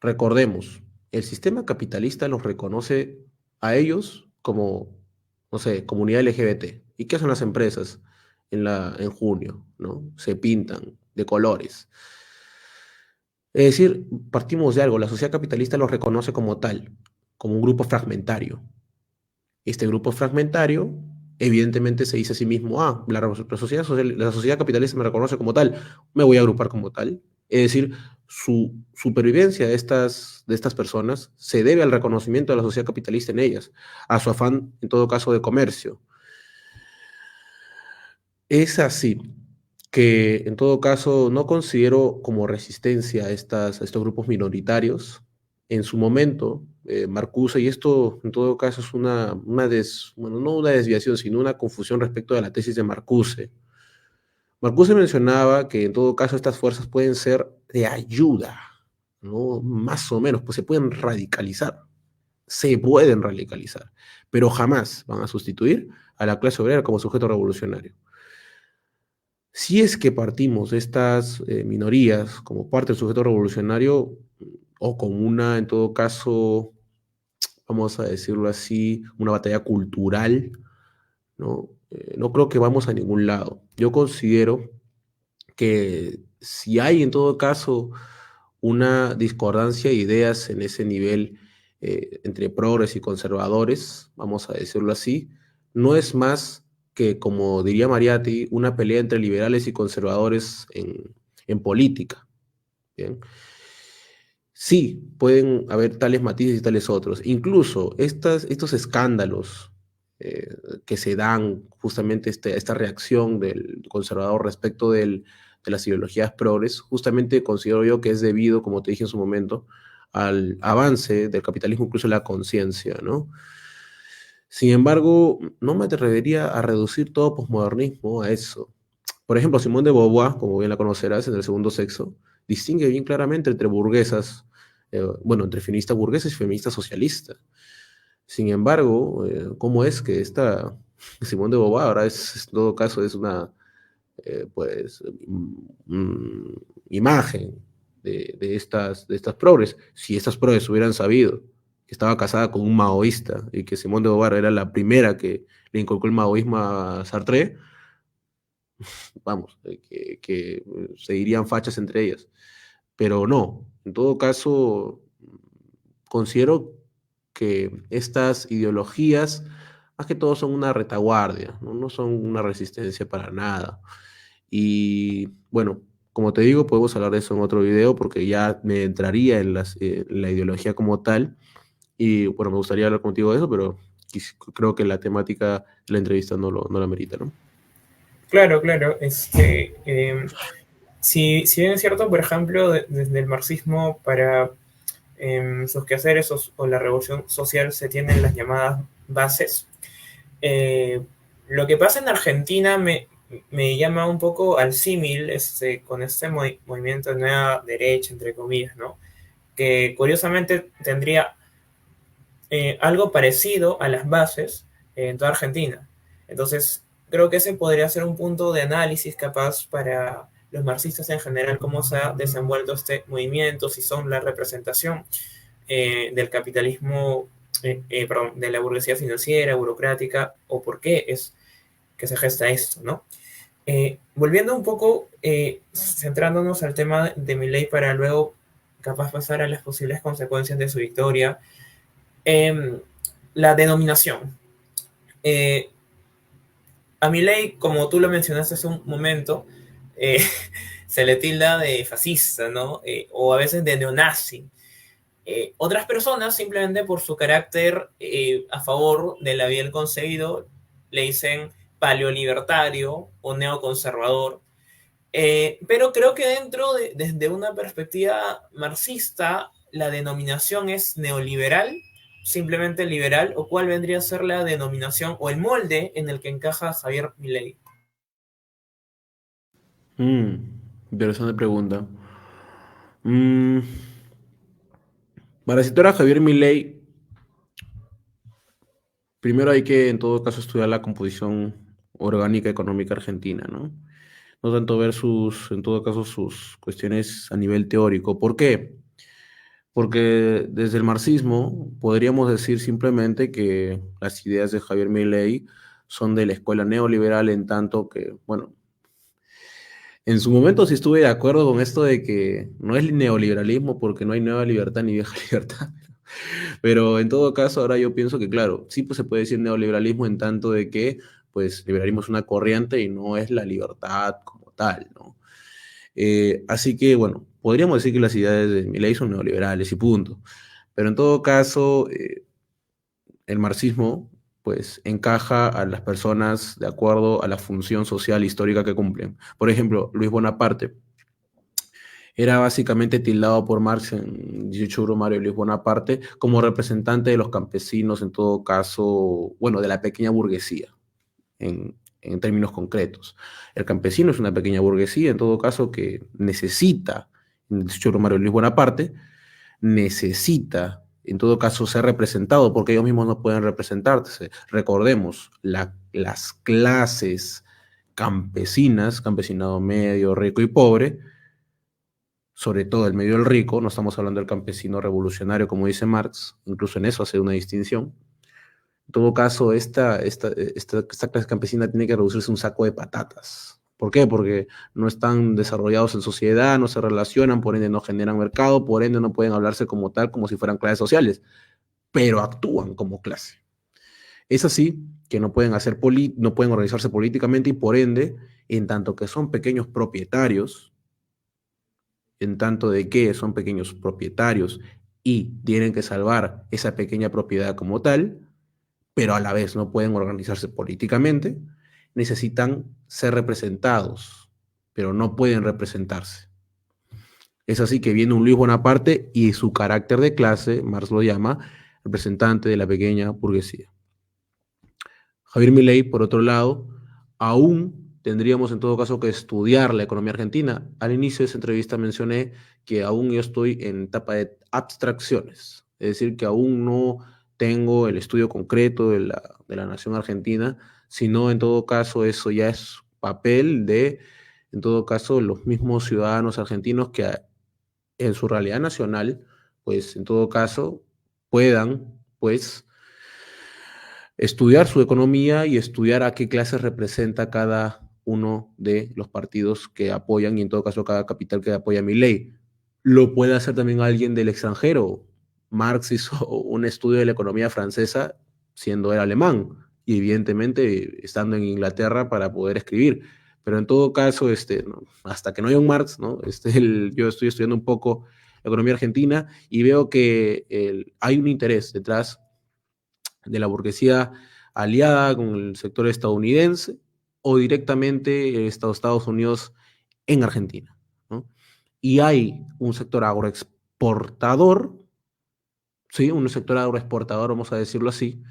recordemos, el sistema capitalista los reconoce a ellos como, no sé, comunidad LGBT. ¿Y qué hacen las empresas en junio? ¿No? Se pintan de colores. Es decir, partimos de algo, la sociedad capitalista los reconoce como tal, como un grupo fragmentario. Este grupo fragmentario evidentemente se dice a sí mismo, la sociedad capitalista me reconoce como tal, me voy a agrupar como tal. Es decir, su supervivencia de estas personas se debe al reconocimiento de la sociedad capitalista en ellas, a su afán, en todo caso, de comercio. Es así que, en todo caso, no considero como resistencia a estos grupos minoritarios. En su momento, Marcuse, y esto en todo caso es bueno, no una desviación, sino una confusión respecto de la tesis de Marcuse. Marcuse mencionaba que en todo caso estas fuerzas pueden ser de ayuda, ¿no? Más o menos, pues se pueden radicalizar, pero jamás van a sustituir a la clase obrera como sujeto revolucionario. Si es que partimos de estas minorías como parte del sujeto revolucionario o como una, en todo caso, vamos a decirlo así, una batalla cultural, ¿no? No creo que vamos a ningún lado. Yo considero que si hay en todo caso una discordancia de ideas en ese nivel entre progres y conservadores, vamos a decirlo así, no es más que, como diría Mariatti, una pelea entre liberales y conservadores en política. ¿Bien? Sí, pueden haber tales matices y tales otros. Incluso estos escándalos eh, que se dan, justamente esta reacción del conservador respecto de las ideologías progres, justamente considero yo que es debido, como te dije en su momento, al avance del capitalismo, incluso la conciencia, ¿no? Sin embargo, no me atrevería a reducir todo posmodernismo a eso. Por ejemplo, Simone de Beauvoir, como bien la conocerás, en El segundo sexo, distingue bien claramente entre burguesas, bueno, entre feministas burguesas y feministas socialistas. Sin embargo, ¿cómo es que esta Simone de Beauvoir ahora en todo caso, es una, pues, imagen de estas progres? Si estas progres hubieran sabido que estaba casada con un maoísta y que Simone de Beauvoir era la primera que le inculcó el maoísmo a Sartre, vamos, que seguirían fachas entre ellas. Pero no, en todo caso, considero que estas ideologías, más que todo, son una retaguardia, ¿no? No son una resistencia para nada. Y bueno, como te digo, podemos hablar de eso en otro video porque ya me entraría en la ideología como tal. Y bueno, me gustaría hablar contigo de eso, pero creo que la temática de la entrevista no la merita, ¿no? Claro, claro. Si bien es cierto, por ejemplo, desde el marxismo para sus quehaceres o la revolución social se tienen las llamadas bases. Eh, lo que pasa en Argentina me llama un poco al símil con este movimiento de nueva derecha, entre comillas, ¿no? Que curiosamente tendría algo parecido a las bases en toda Argentina. Entonces, creo que ese podría ser un punto de análisis capaz para los marxistas en general, cómo se ha desenvuelto este movimiento, si son la representación del capitalismo, perdón, de la burguesía financiera, burocrática, o por qué es que se gesta esto, ¿no? Volviendo un poco, centrándonos al tema de Milei para luego capaz pasar a las posibles consecuencias de su victoria, eh, la denominación. Eh, a Milei, como tú lo mencionaste hace un momento, eh, se le tilda de fascista, ¿no? O a veces de neonazi. Otras personas, simplemente por su carácter a favor del bien concebido, le dicen paleolibertario o neoconservador. Pero creo que desde una perspectiva marxista, la denominación es neoliberal, simplemente liberal, o cuál vendría a ser la denominación o el molde en el que encaja Javier Milei. Mm, interesante pregunta. Mm, para citar a Javier Milei, primero hay que, en todo caso, estudiar la composición orgánica económica argentina, ¿no? no tanto ver sus, en todo caso, sus cuestiones a nivel teórico. ¿Por qué? Porque desde el marxismo podríamos decir simplemente que las ideas de Javier Milei son de la escuela neoliberal en tanto que, bueno, en su momento sí estuve de acuerdo con esto de que no es neoliberalismo porque no hay nueva libertad ni vieja libertad. Pero en todo caso, ahora yo pienso que, claro, sí pues se puede decir neoliberalismo en tanto de que, pues, liberalismo es una corriente y no es la libertad como tal, ¿no? Así que, bueno, podríamos decir que las ideas de Milei son neoliberales y punto. Pero en todo caso, el marxismo, pues, encaja a las personas de acuerdo a la función social histórica que cumplen. Por ejemplo, Luis Bonaparte era básicamente tildado por Marx en 18 Brumario Luis Bonaparte como representante de los campesinos, en todo caso, bueno, de la pequeña burguesía, en términos concretos. El campesino es una pequeña burguesía, en todo caso, que necesita, en 18 Brumario Luis Bonaparte, necesita, en todo caso, ser representado, porque ellos mismos no pueden representarse. Recordemos, las clases campesinas, campesinado medio, rico y pobre, sobre todo el medio del rico, no estamos hablando del campesino revolucionario, como dice Marx, incluso en eso hace una distinción. En todo caso, esta clase campesina tiene que reducirse a un saco de patatas. ¿Por qué? Porque no están desarrollados en sociedad, no se relacionan, por ende no generan mercado, por ende no pueden hablarse como tal, como si fueran clases sociales, pero actúan como clase. Es así que no pueden, no pueden organizarse políticamente y por ende, en tanto que son pequeños propietarios, en tanto de que son pequeños propietarios y tienen que salvar esa pequeña propiedad como tal, pero a la vez no pueden organizarse políticamente, necesitan ser representados, pero no pueden representarse. Es así que viene un Luis Bonaparte y su carácter de clase, Marx lo llama, representante de la pequeña burguesía. Javier Milei, por otro lado, aún tendríamos en todo caso que estudiar la economía argentina. Al inicio de esa entrevista mencioné que aún yo estoy en etapa de abstracciones, es decir, que aún no tengo el estudio concreto de la nación argentina, sino en todo caso eso ya es papel de, en todo caso, los mismos ciudadanos argentinos que en su realidad nacional, pues en todo caso puedan, pues, estudiar su economía y estudiar a qué clase representa cada uno de los partidos que apoyan y en todo caso cada capital que apoya mi ley. Lo puede hacer también alguien del extranjero. Marx hizo un estudio de la economía francesa siendo él alemán y evidentemente estando en Inglaterra para poder escribir. Pero en todo caso, ¿no? Hasta que no haya un Marx, ¿no? Yo estoy estudiando un poco la economía argentina y veo que hay un interés detrás de la burguesía aliada con el sector estadounidense o directamente Estados Unidos en Argentina, ¿no? Y hay un sector agroexportador, ¿sí? Un sector agroexportador, vamos a decirlo así,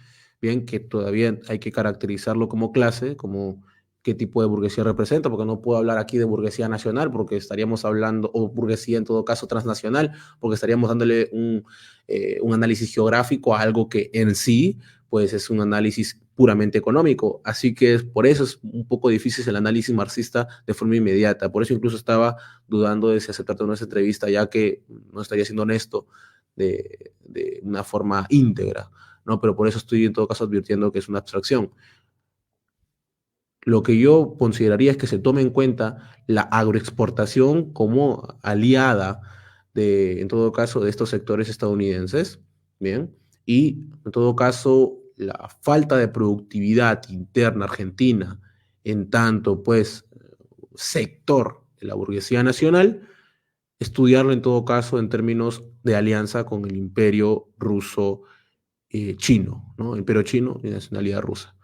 bien, que todavía hay que caracterizarlo como clase, como qué tipo de burguesía representa, porque no puedo hablar aquí de burguesía nacional, porque estaríamos hablando, o burguesía en todo caso transnacional, porque estaríamos dándole un análisis geográfico a algo que en sí, pues es un análisis puramente económico. Así que por eso es un poco difícil el análisis marxista de forma inmediata. Por eso incluso estaba dudando de si aceptarte una entrevista, ya que no estaría siendo honesto de una forma íntegra, ¿no? Pero por eso estoy en todo caso advirtiendo que es una abstracción. Lo que yo consideraría es que se tome en cuenta la agroexportación como aliada en todo caso, de estos sectores estadounidenses, ¿bien? Y en todo caso, la falta de productividad interna argentina en tanto, pues, sector de la burguesía nacional, estudiarlo en todo caso en términos de alianza con el imperio ruso chino, ¿no? Imperio chino y nacionalidad rusa.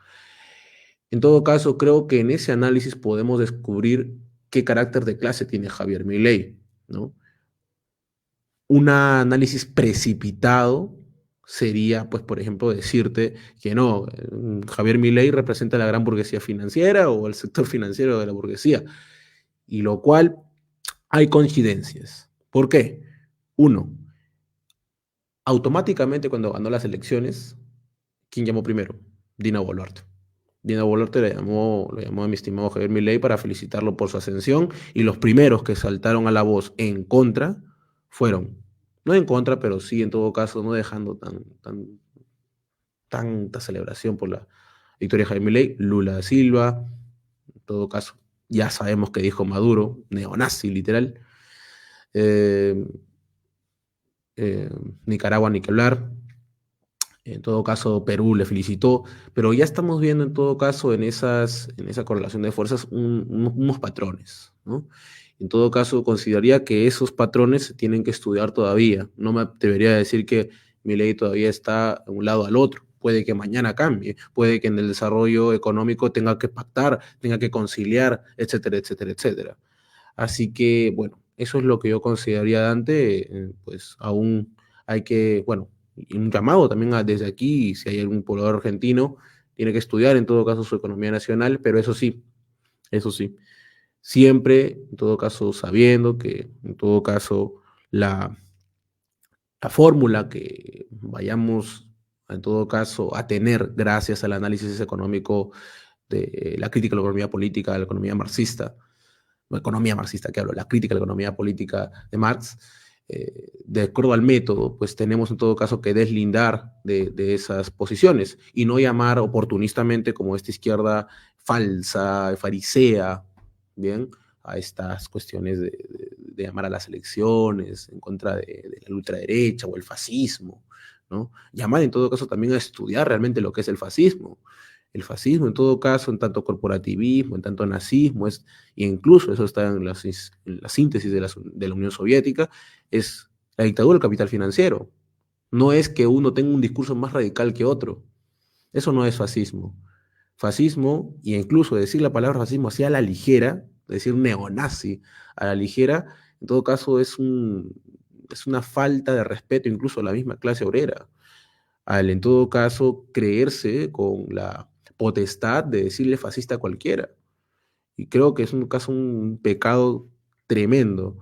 En todo caso, creo que en ese análisis podemos descubrir qué carácter de clase tiene Javier Milei, ¿no? Un análisis precipitado sería, pues, por ejemplo, decirte que no, Javier Milei representa la gran burguesía financiera o el sector financiero de la burguesía, y lo cual hay coincidencias. ¿Por qué? Uno, automáticamente cuando ganó las elecciones, ¿quién llamó primero? Dina Boluarte. Dina Boluarte lo llamó a mi estimado Javier Milei para felicitarlo por su ascensión, y los primeros que saltaron a la voz en contra fueron, no en contra, pero sí en todo caso, no dejando tanta celebración por la victoria de Javier Milei, Lula da Silva, en todo caso, ya sabemos que dijo Maduro, neonazi literal, eh, eh, Nicaragua ni que hablar. En todo caso, Perú le felicitó, pero ya estamos viendo en todo caso en esa correlación de fuerzas unos patrones, ¿no? En todo caso, consideraría que esos patrones se tienen que estudiar todavía. No me atrevería a decir que mi ley todavía está de un lado al otro. Puede que mañana cambie, puede que en el desarrollo económico tenga que pactar, tenga que conciliar, etcétera, etcétera, etcétera. Así que, bueno, eso es lo que yo consideraría, Dante. Pues aún hay que, bueno, y un llamado también desde aquí, si hay algún poblador argentino, tiene que estudiar en todo caso su economía nacional, pero eso sí, siempre, en todo caso, sabiendo que, en todo caso, la, la fórmula que vayamos, en todo caso, a tener gracias al análisis económico de la crítica a la economía política, de la economía marxista, no economía marxista que hablo, la crítica a la economía política de Marx, de acuerdo al método, pues tenemos en todo caso que deslindar de esas posiciones y no llamar oportunistamente como esta izquierda falsa, farisea, ¿bien? A estas cuestiones de llamar a las elecciones en contra de la ultraderecha o el fascismo, ¿no? Llamar en todo caso también a estudiar realmente lo que es el fascismo. El fascismo, en todo caso, en tanto corporativismo, en tanto nazismo, y incluso eso está en la síntesis de la Unión Soviética, es la dictadura del capital financiero. No es que uno tenga un discurso más radical que otro. Eso no es fascismo. Fascismo, y incluso decir la palabra fascismo así a la ligera, decir neonazi a la ligera, en todo caso es una falta de respeto incluso a la misma clase obrera. Al en todo caso creerse con la potestad de decirle fascista a cualquiera. Y creo que es un caso, un pecado tremendo.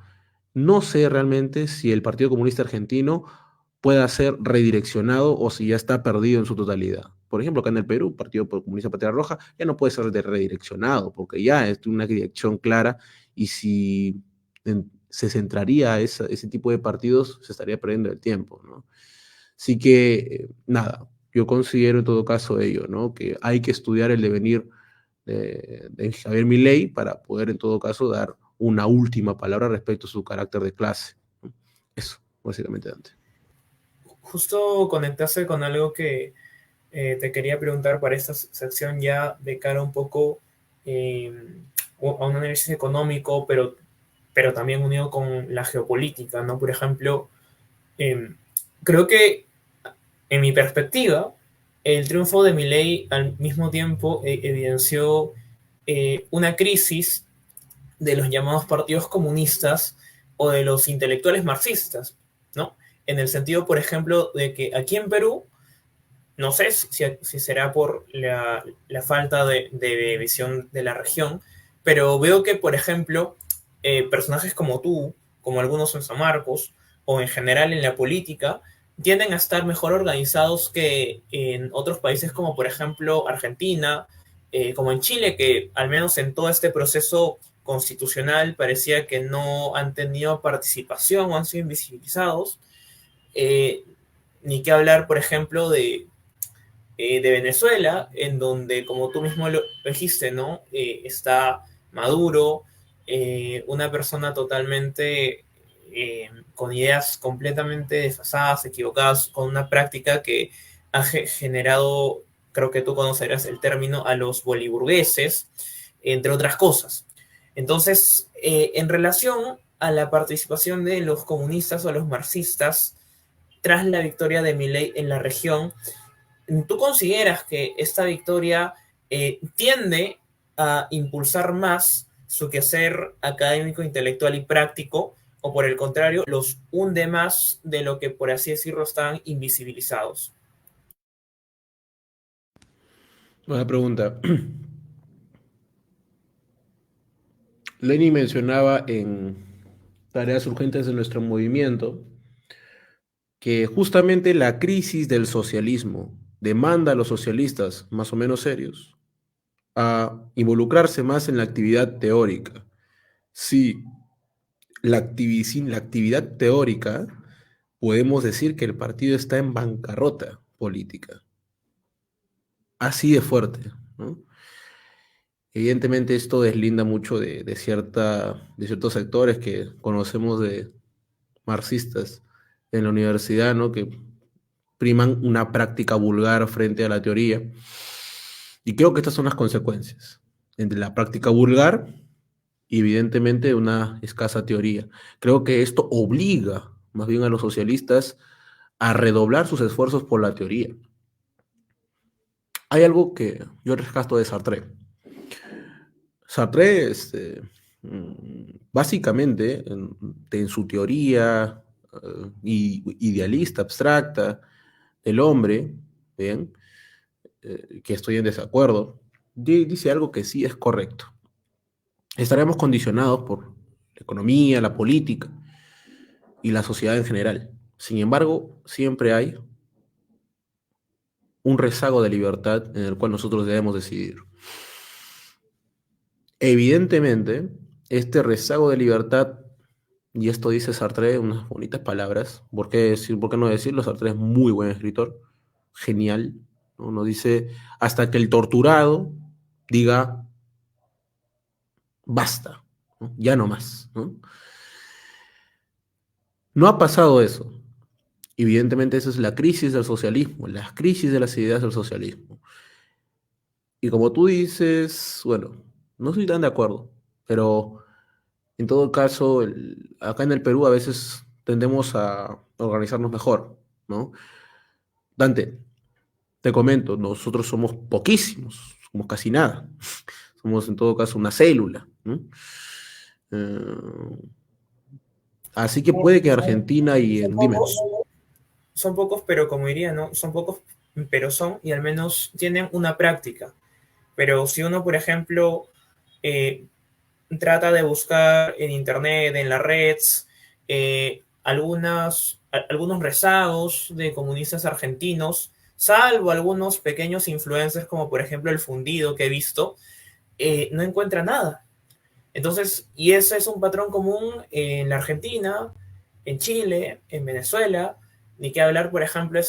No sé realmente si el Partido Comunista Argentino pueda ser redireccionado o si ya está perdido en su totalidad. Por ejemplo, acá en el Perú, el Partido Comunista Patria Roja ya no puede ser redireccionado porque ya es una dirección clara, y si se centraría ese tipo de partidos, se estaría perdiendo el tiempo, ¿no? Así que, nada, yo considero en todo caso ello, ¿no? Que hay que estudiar el devenir de Javier Milei para poder en todo caso dar una última palabra respecto a su carácter de clase, ¿no? Eso, básicamente, Dante. Justo conectarse con algo que te quería preguntar para esta sección ya de cara un poco eh, a un análisis económico, pero también unido con la geopolítica, ¿no? Por ejemplo, eh, creo que en mi perspectiva, el triunfo de Milei al mismo tiempo evidenció una crisis de los llamados partidos comunistas o de los intelectuales marxistas, ¿no? En el sentido, por ejemplo, de que aquí en Perú, no sé si será por la falta de visión de la región, pero veo que, por ejemplo, personajes como tú, como algunos en San Marcos, o en general en la política, tienden a estar mejor organizados que en otros países como, por ejemplo, Argentina, como en Chile, que al menos en todo este proceso constitucional parecía que no han tenido participación o han sido invisibilizados. Eh, Ni qué hablar, por ejemplo, de Venezuela, en donde, como tú mismo lo dijiste, ¿no? Está Maduro, una persona totalmente con ideas completamente desfasadas, equivocadas, con una práctica que ha generado, creo que tú conocerás el término, a los boliburgueses, entre otras cosas. Entonces, en relación a la participación de los comunistas o los marxistas tras la victoria de Milei en la región, ¿tú consideras que esta victoria tiende a impulsar más su quehacer académico, intelectual y práctico, o por el contrario, los hunde más de lo que, por así decirlo, están invisibilizados? Buena pregunta. Lenin mencionaba en Tareas Urgentes de nuestro movimiento que justamente la crisis del socialismo demanda a los socialistas más o menos serios a involucrarse más en la actividad teórica. Si sin la actividad teórica, podemos decir que el partido está en bancarrota política. Así de fuerte, ¿no? Evidentemente esto deslinda mucho de ciertos sectores que conocemos de marxistas en la universidad, ¿no? Que priman una práctica vulgar frente a la teoría. Y creo que estas son las consecuencias entre la práctica vulgar y evidentemente una escasa teoría. Creo que esto obliga más bien a los socialistas a redoblar sus esfuerzos por la teoría. Hay algo que yo rescato de Sartre. Sartre, básicamente, en su teoría idealista, abstracta del hombre, ¿bien? Que estoy en desacuerdo, dice algo que sí es correcto. Estaremos condicionados por la economía, la política y la sociedad en general. Sin embargo, siempre hay un rezago de libertad en el cual nosotros debemos decidir. Evidentemente, este rezago de libertad, y esto dice Sartre, unas bonitas palabras, por qué no decirlo? Sartre es muy buen escritor, genial, ¿no? Nos dice, hasta que el torturado diga, basta, ¿no? Ya no más, ¿no? No ha pasado eso. Evidentemente, esa es la crisis del socialismo, la crisis de las ideas del socialismo. Y como tú dices, bueno, no estoy tan de acuerdo, pero en todo caso, acá en el Perú a veces tendemos a organizarnos mejor, ¿no? Dante, te comento, nosotros somos poquísimos, somos casi nada. Somos en todo caso una célula, ¿no? Eh, Así que puede que Son, Argentina y son dime. pocos, son pocos, pero como diría, ¿no? Son pocos, pero son, y al menos tienen una práctica. Pero si uno, por ejemplo, eh, trata de buscar en internet, en las redes, algunos rezagos de comunistas argentinos, salvo algunos pequeños influencers como por ejemplo el fundido que he visto, no encuentra nada. Entonces, y ese es un patrón común en la Argentina, en Chile, en Venezuela, ni qué hablar, por ejemplo,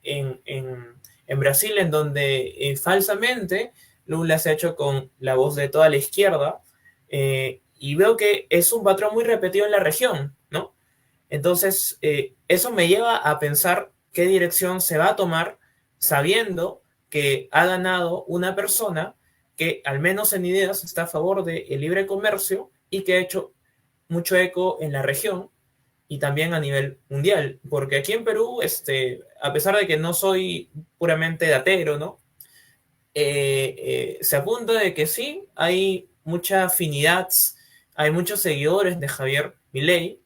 en Brasil, en donde falsamente Lula se ha hecho con la voz de toda la izquierda, y veo que es un patrón muy repetido en la región, ¿no? Entonces, eso me lleva a pensar qué dirección se va a tomar sabiendo que ha ganado una persona que al menos en ideas está a favor del libre comercio y que ha hecho mucho eco en la región y también a nivel mundial. Porque aquí en Perú, a pesar de que no soy puramente datero, ¿no? Se apunta de que sí, hay mucha afinidad, hay muchos seguidores de Javier Milei.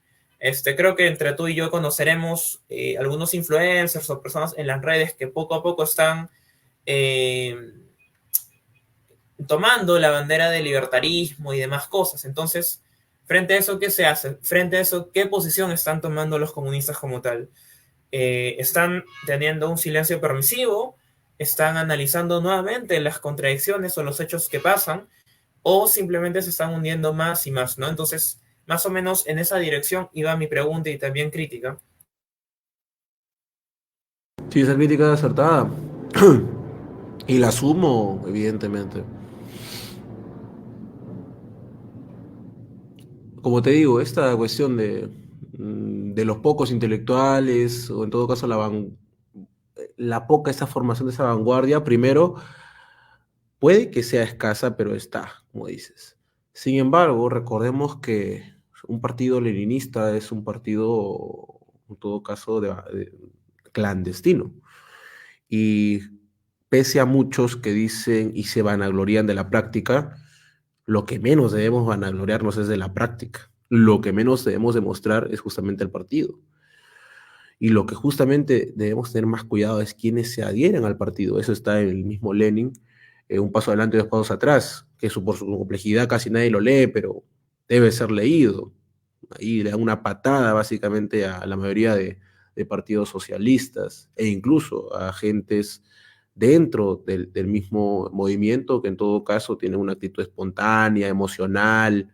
Creo que entre tú y yo conoceremos algunos influencers o personas en las redes que poco a poco están eh, tomando la bandera del libertarismo y demás cosas. Entonces, frente a eso, ¿qué se hace? Frente a eso, ¿qué posición están tomando los comunistas como tal? Están teniendo un silencio permisivo, están analizando nuevamente las contradicciones o los hechos que pasan, o simplemente se están hundiendo más y más, ¿no? Entonces, más o menos en esa dirección iba mi pregunta y también crítica. Sí, esa crítica es acertada. Y la asumo, evidentemente. Como te digo, esta cuestión de los pocos intelectuales, o en todo caso la poca esa formación de esa vanguardia, primero, puede que sea escasa, pero está, como dices. Sin embargo, recordemos que un partido leninista es un partido, en todo caso, clandestino. Y pese a muchos que dicen y se vanaglorian de la práctica, lo que menos debemos vanagloriarnos es de la práctica. Lo que menos debemos demostrar es justamente el partido. Y lo que justamente debemos tener más cuidado es quienes se adhieren al partido. Eso está en el mismo Lenin, un paso adelante y dos pasos atrás, que por su complejidad casi nadie lo lee, pero debe ser leído. Ahí le da una patada básicamente a la mayoría de partidos socialistas e incluso a agentes dentro del mismo movimiento, que en todo caso tiene una actitud espontánea, emocional,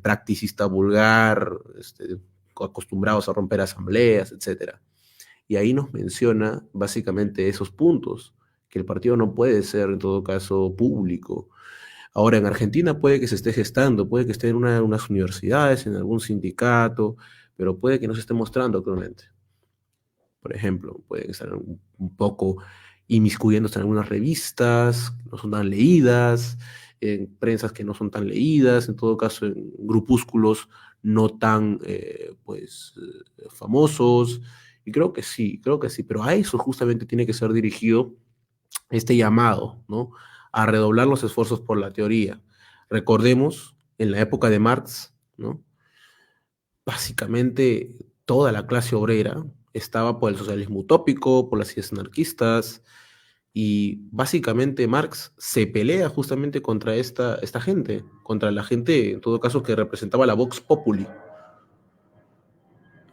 practicista vulgar, acostumbrados a romper asambleas, etcétera. Y ahí nos menciona básicamente esos puntos, que el partido no puede ser en todo caso público. Ahora, en Argentina puede que se esté gestando, puede que esté en unas universidades, en algún sindicato, pero puede que no se esté mostrando actualmente. Por ejemplo, puede estar un poco inmiscuyéndose en algunas revistas que no son tan leídas, en prensas que no son tan leídas, en todo caso en grupúsculos no tan famosos. Y creo que sí, pero a eso justamente tiene que ser dirigido este llamado, ¿no? A redoblar los esfuerzos por la teoría. Recordemos, en la época de Marx, ¿no? Básicamente toda la clase obrera estaba por el socialismo utópico, por las ideas anarquistas, y básicamente Marx se pelea justamente contra esta gente, contra la gente, en todo caso, que representaba la Vox Populi.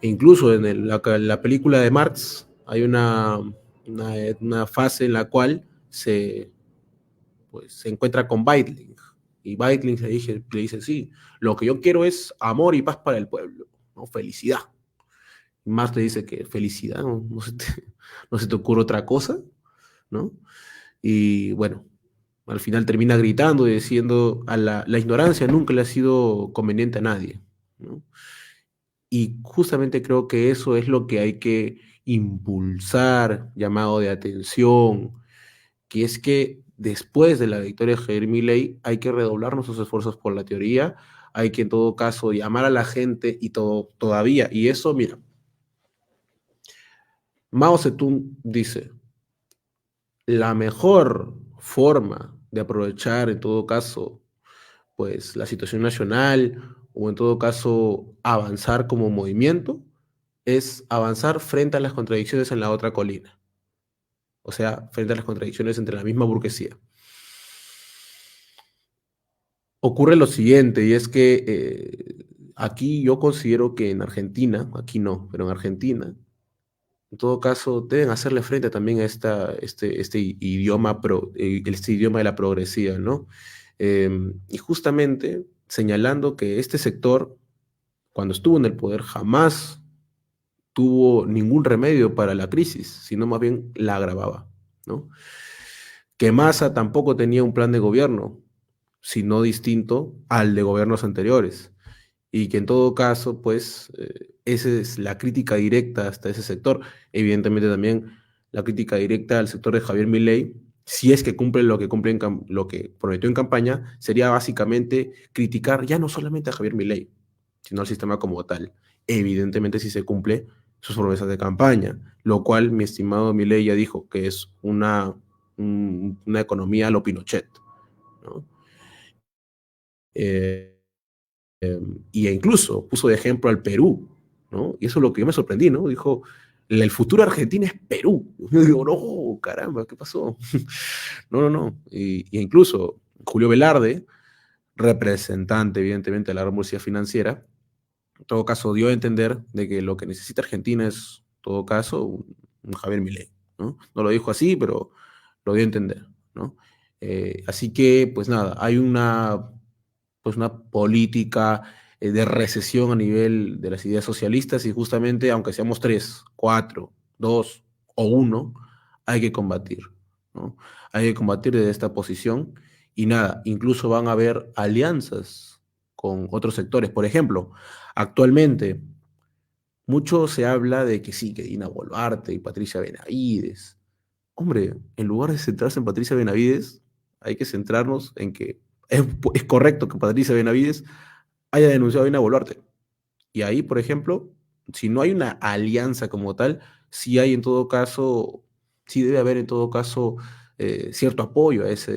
E incluso en la película de Marx hay una fase en la cual se encuentra con Weitling. Y Weitling le dice, sí, lo que yo quiero es amor y paz para el pueblo, ¿no? Felicidad. Y Marx le dice que felicidad, no se te ocurre otra cosa, ¿no? Y bueno, al final termina gritando y diciendo, la ignorancia nunca le ha sido conveniente a nadie, ¿no? Y justamente creo que eso es lo que hay que impulsar, llamado de atención, que es que después de la victoria de Javier Milei hay que redoblar nuestros esfuerzos por la teoría, hay que en todo caso llamar a la gente y todavía, y eso, mira, Mao Zedong dice, la mejor forma de aprovechar en todo caso pues la situación nacional o en todo caso avanzar como movimiento es avanzar frente a las contradicciones en la otra colina, o sea, frente a las contradicciones entre la misma burguesía. Ocurre lo siguiente, y es que aquí yo considero que en Argentina, aquí no, pero en Argentina, en todo caso, deben hacerle frente también a este idioma, este idioma de la progresía, ¿no? Y justamente señalando que este sector, cuando estuvo en el poder, jamás tuvo ningún remedio para la crisis, sino más bien la agravaba, ¿no? Que Massa tampoco tenía un plan de gobierno, sino distinto al de gobiernos anteriores. Y que en todo caso, pues, esa es la crítica directa hasta ese sector. Evidentemente también la crítica directa al sector de Javier Milei, si es que cumple lo que prometió en campaña, sería básicamente criticar ya no solamente a Javier Milei, sino al sistema como tal. Evidentemente si se cumple sus promesas de campaña, lo cual mi estimado Milei ya dijo que es una economía a lo Pinochet, ¿no? Eh, y incluso puso de ejemplo al Perú, ¿no? Y eso es lo que yo me sorprendí, ¿no? Dijo, el futuro de Argentina es Perú. Yo digo, no, caramba, ¿qué pasó? No, no, no. Y incluso Julio Velarde, representante evidentemente de la revolución financiera, en todo caso dio a entender de que lo que necesita Argentina es, en todo caso, un Javier Milei, ¿no? No lo dijo así, pero lo dio a entender, ¿no? Así que, pues nada, hay una política de recesión a nivel de las ideas socialistas y justamente, aunque seamos tres, cuatro, dos o uno, hay que combatir, ¿no? Hay que combatir desde esta posición y nada, incluso van a haber alianzas con otros sectores. Por ejemplo, actualmente mucho se habla de que sí, que Dina Boluarte y Patricia Benavides. Hombre, en lugar de centrarse en Patricia Benavides, hay que centrarnos en que es correcto que Patricia Benavides haya denunciado a Dina Boluarte. Y ahí, por ejemplo, si no hay una alianza como tal, sí hay en todo caso, sí debe haber en todo caso cierto apoyo a esa,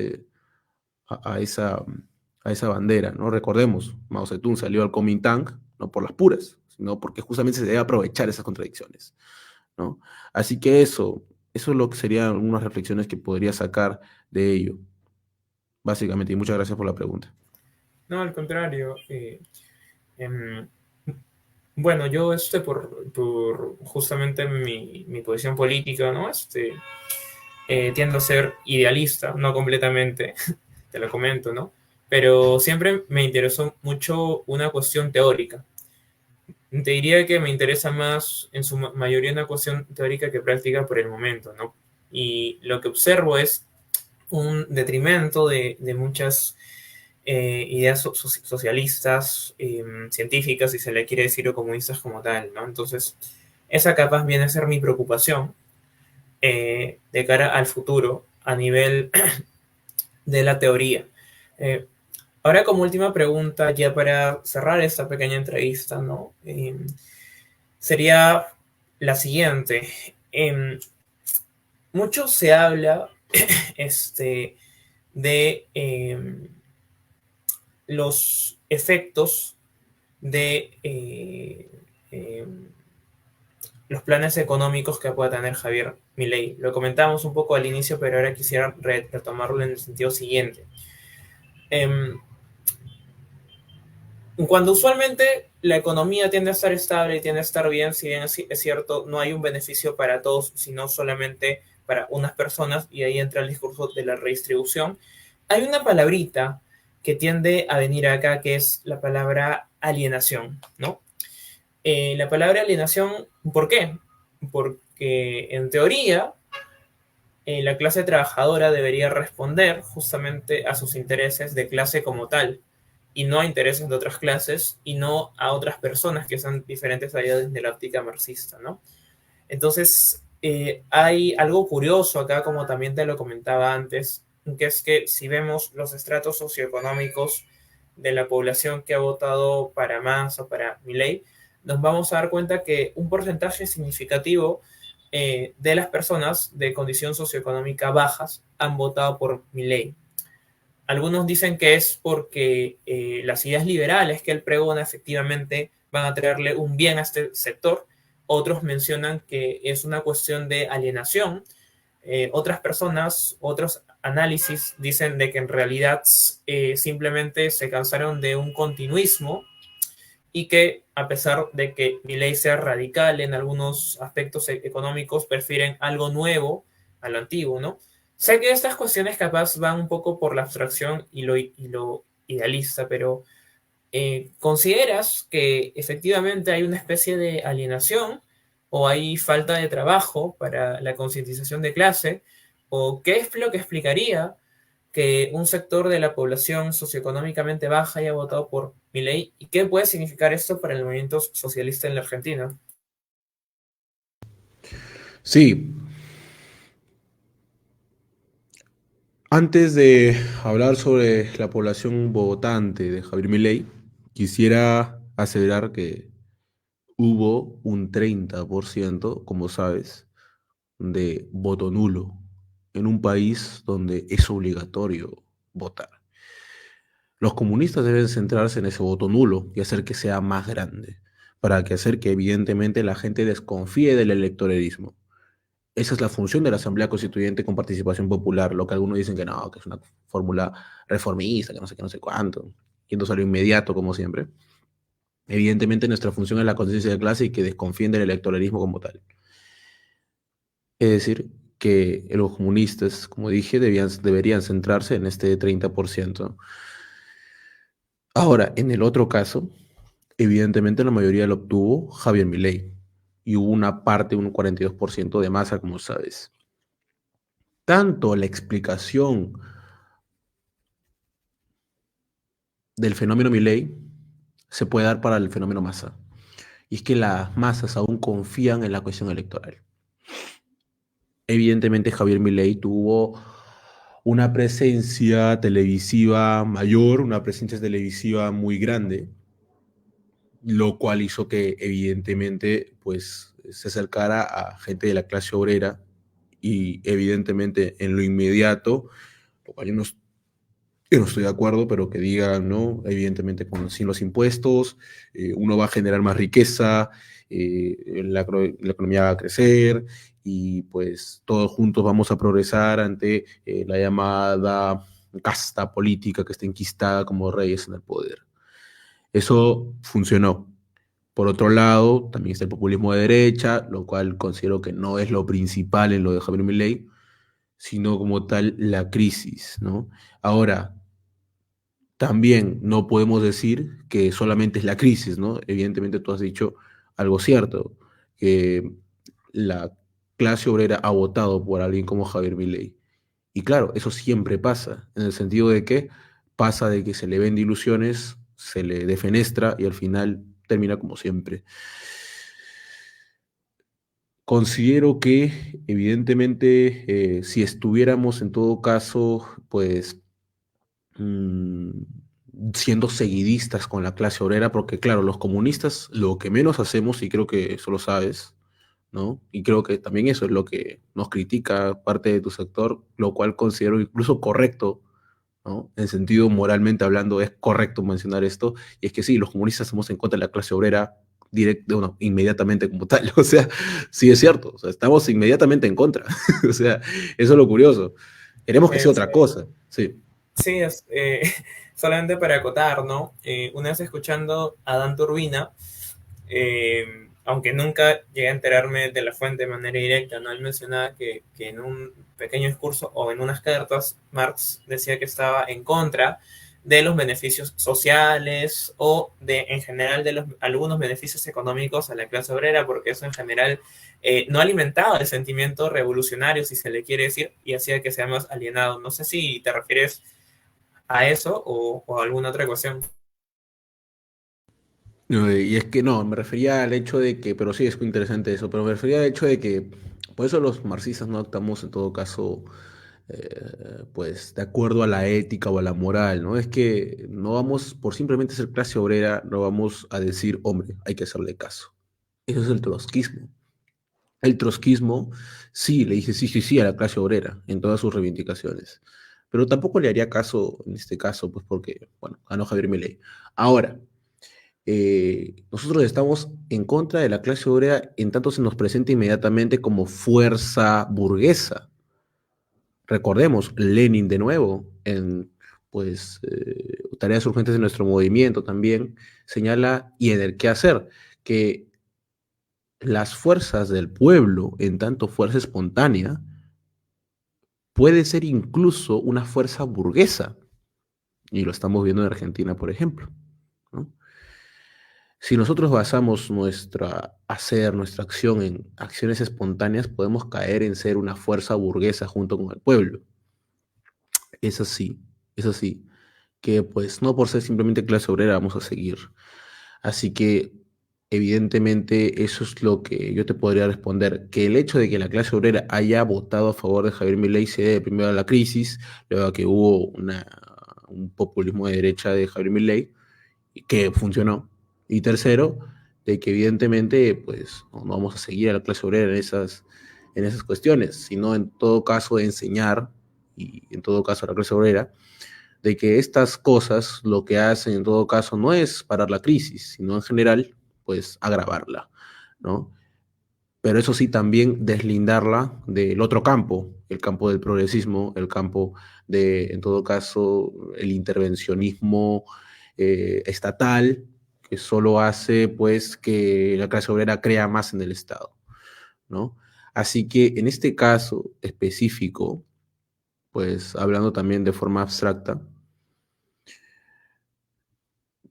a esa bandera, ¿no? Recordemos, Mao Zedong salió al Kuomintang no por las puras, sino porque justamente se debe aprovechar esas contradicciones, ¿no? Así que eso es lo que serían unas reflexiones que podría sacar de ello, básicamente, y muchas gracias por la pregunta. No, al contrario. Em, bueno, yo por justamente mi posición política, ¿no? tiendo a ser idealista, no completamente, te lo comento, ¿no? Pero siempre me interesó mucho una cuestión teórica. Te diría que me interesa más en su mayoría una cuestión teórica que práctica por el momento, ¿no? Y lo que observo es un detrimento de muchas ideas socialistas, científicas, si se le quiere decir, o comunistas como tal, ¿no? Entonces, esa capaz viene a ser mi preocupación de cara al futuro a nivel de la teoría. Eh, Ahora, como última pregunta, ya para cerrar esta pequeña entrevista, ¿no? Sería la siguiente. Mucho se habla este, de los efectos de los planes económicos que pueda tener Javier Milei. Lo comentamos un poco al inicio, pero ahora quisiera retomarlo en el sentido siguiente. Eh, Cuando usualmente la economía tiende a estar estable y tiende a estar bien, si bien es cierto, no hay un beneficio para todos, sino solamente para unas personas, y ahí entra el discurso de la redistribución, hay una palabrita que tiende a venir acá, que es la palabra alienación, ¿no? La palabra alienación, ¿por qué? Porque en teoría la clase trabajadora debería responder justamente a sus intereses de clase como tal, y no a intereses de otras clases, y no a otras personas que son diferentes allá desde la óptica marxista, ¿no? Entonces, hay algo curioso acá, como también te lo comentaba antes, que es que si vemos los estratos socioeconómicos de la población que ha votado para Massa o para Milei, nos vamos a dar cuenta que un porcentaje significativo de las personas de condición socioeconómica bajas han votado por Milei. Algunos dicen que es porque las ideas liberales que él pregona efectivamente van a traerle un bien a este sector. Otros mencionan que es una cuestión de alienación. Otras personas, otros análisis dicen de que en realidad simplemente se cansaron de un continuismo y que a pesar de que mi ley sea radical en algunos aspectos económicos, prefieren algo nuevo a lo antiguo, ¿no? Sé que estas cuestiones capaz van un poco por la abstracción y lo idealista, pero ¿consideras que efectivamente hay una especie de alienación o hay falta de trabajo para la concientización de clase? ¿O qué es lo que explicaría que un sector de la población socioeconómicamente baja haya votado por Milei? ¿Y qué puede significar esto para el movimiento socialista en la Argentina? Sí, antes de hablar sobre la población votante de Javier Milei, quisiera aseverar que hubo un 30%, como sabes, de voto nulo en un país donde es obligatorio votar. Los comunistas deben centrarse en ese voto nulo y hacer que sea más grande, para que hacer que evidentemente la gente desconfíe del electoralismo. Esa es la función de la Asamblea Constituyente con participación popular, lo que algunos dicen que no, que es una fórmula reformista, que no sé qué, no sé cuánto, yéndose a lo inmediato, como siempre. Evidentemente nuestra función es la conciencia de clase y que desconfíen del electoralismo como tal. Es decir, que los comunistas, como dije, deberían centrarse en este 30%. Ahora, en el otro caso, evidentemente la mayoría lo obtuvo Javier Milei y hubo una parte, un 42% de masa, como sabes. Tanto la explicación del fenómeno Milei se puede dar para el fenómeno masa. Y es que las masas aún confían en la cuestión electoral. Evidentemente Javier Milei tuvo una presencia televisiva mayor, una presencia televisiva muy grande, lo cual hizo que evidentemente pues se acercara a gente de la clase obrera y evidentemente en lo inmediato, lo cual yo no estoy de acuerdo, pero que digan, ¿no? Evidentemente, sin los impuestos, uno va a generar más riqueza, la economía va a crecer y pues todos juntos vamos a progresar ante la llamada casta política que está enquistada como reyes en el poder. Eso funcionó. Por otro lado, también está el populismo de derecha, lo cual considero que no es lo principal en lo de Javier Milei, sino como tal la crisis, ¿no? Ahora, también no podemos decir que solamente es la crisis, ¿no? Evidentemente tú has dicho algo cierto, que la clase obrera ha votado por alguien como Javier Milei. Y claro, eso siempre pasa, en el sentido de que pasa de que se le vende ilusiones, se le defenestra y al final termina como siempre. Considero que, evidentemente, si estuviéramos en todo caso, pues, mm, siendo seguidistas con la clase obrera, porque claro, los comunistas lo que menos hacemos, y creo que eso lo sabes, ¿no? Y creo que también eso es lo que nos critica parte de tu sector, lo cual considero incluso correcto, ¿no? En sentido moralmente hablando es correcto mencionar esto, y es que sí, los comunistas estamos en contra de la clase obrera bueno, inmediatamente como tal, o sea, sí es cierto, o sea, estamos inmediatamente en contra, o sea, eso es lo curioso, queremos que sea Pues otra cosa, sí. sí, solamente para acotar, ¿no? Una vez escuchando a Dan Turbina, aunque nunca llegué a enterarme de la fuente de manera directa, ¿no? Él mencionaba que en un pequeño discurso o en unas cartas, Marx decía que estaba en contra de los beneficios sociales o de, en general, de algunos beneficios económicos a la clase obrera, porque eso en general no alimentaba el sentimiento revolucionario, si se le quiere decir, y hacía que sea más alienado. No sé si te refieres a eso o a alguna otra cuestión. No, y es que no, me refería al hecho de que, pero sí es muy interesante eso, pero me refería al hecho de que, por eso los marxistas no actuamos en todo caso, pues de acuerdo a la ética o a la moral, ¿no? Es que no vamos, por simplemente ser clase obrera, no vamos a decir, hombre, hay que hacerle caso. Eso es el trotskismo. El trotskismo sí le dice sí, sí, sí a la clase obrera en todas sus reivindicaciones, pero tampoco le haría caso en este caso, pues porque, bueno, ganó Javier Milei. Ahora, nosotros estamos en contra de la clase obrera en tanto se nos presenta inmediatamente como fuerza burguesa. Recordemos, Lenin de nuevo, en pues, Tareas urgentes de nuestro movimiento también, señala y en el qué hacer, que las fuerzas del pueblo, en tanto fuerza espontánea, puede ser incluso una fuerza burguesa. Y lo estamos viendo en Argentina, por ejemplo, ¿no? Si nosotros basamos nuestra hacer, nuestra acción en acciones espontáneas, podemos caer en ser una fuerza burguesa junto con el pueblo. Es así, que pues no por ser simplemente clase obrera vamos a seguir. Así que evidentemente eso es lo que yo te podría responder, que el hecho de que la clase obrera haya votado a favor de Javier Milei se debe primero a la crisis, luego a que hubo un populismo de derecha de Javier Milei, que funcionó. Y tercero, de que evidentemente pues no vamos a seguir a la clase obrera en esas cuestiones, sino en todo caso enseñar, y en todo caso a la clase obrera, de que estas cosas lo que hacen en todo caso no es parar la crisis, sino en general pues agravarla, ¿no? Pero eso sí, también deslindarla del otro campo, el campo del progresismo, el campo de, en todo caso, el intervencionismo estatal, que solo hace pues que la clase obrera crea más en el Estado, ¿no? Así que en este caso específico, pues hablando también de forma abstracta,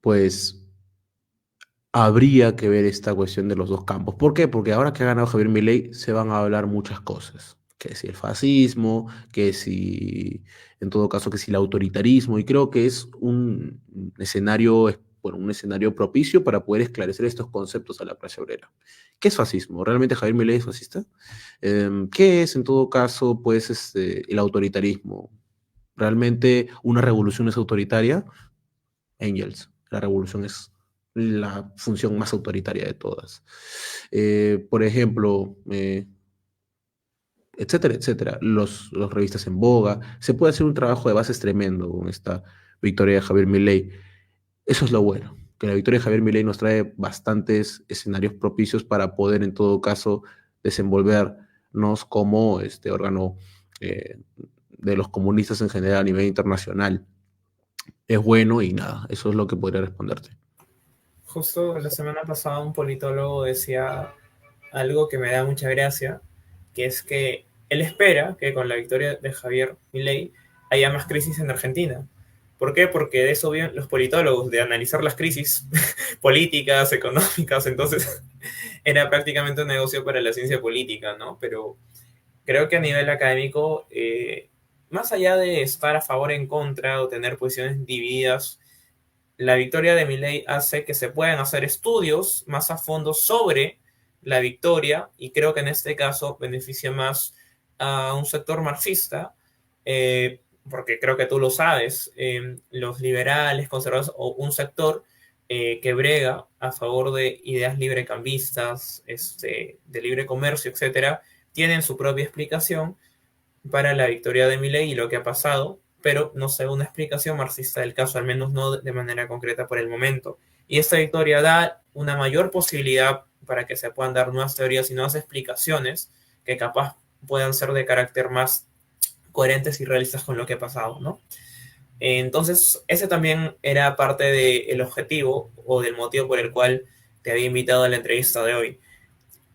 pues habría que ver esta cuestión de los dos campos. ¿Por qué? Porque ahora que ha ganado Javier Milei se van a hablar muchas cosas. Que si el fascismo, que si, en todo caso, que si el autoritarismo. Y creo que es un escenario, bueno, un escenario propicio para poder esclarecer estos conceptos a la clase obrera. ¿Qué es fascismo? ¿Realmente Javier Milei es fascista? ¿Qué es, en todo caso, pues, el autoritarismo? ¿Realmente una revolución es autoritaria? Engels, la revolución es la función más autoritaria de todas. Por ejemplo, etcétera, etcétera, los revistas en boga, se puede hacer un trabajo de bases tremendo con esta victoria de Javier Milei. Eso es lo bueno, que la victoria de Javier Milei nos trae bastantes escenarios propicios para poder, en todo caso, desenvolvernos como este órgano de los comunistas en general a nivel internacional. Es bueno y nada, eso es lo que podría responderte. Justo la semana pasada un politólogo decía algo que me da mucha gracia, que es que Él espera que con la victoria de Javier Milei haya más crisis en Argentina. ¿Por qué? Porque de eso vienen los politólogos, de analizar las crisis políticas, económicas, entonces era prácticamente un negocio para la ciencia política, ¿no? Pero creo que a nivel académico, más allá de estar a favor o en contra o tener posiciones divididas, la victoria de Milei hace que se puedan hacer estudios más a fondo sobre la victoria y creo que en este caso beneficia más a un sector marxista, porque creo que tú lo sabes, los liberales, conservadores o un sector que brega a favor de ideas librecambistas, de libre comercio, etcétera, tienen su propia explicación para la victoria de Milei y lo que ha pasado, pero no sé una explicación marxista del caso, al menos no de manera concreta por el momento. Y esta victoria da una mayor posibilidad para que se puedan dar nuevas teorías y nuevas explicaciones que capaz puedan ser de carácter más coherentes y realistas con lo que ha pasado, ¿no? Entonces, ese también era parte del objetivo o del motivo por el cual te había invitado a la entrevista de hoy.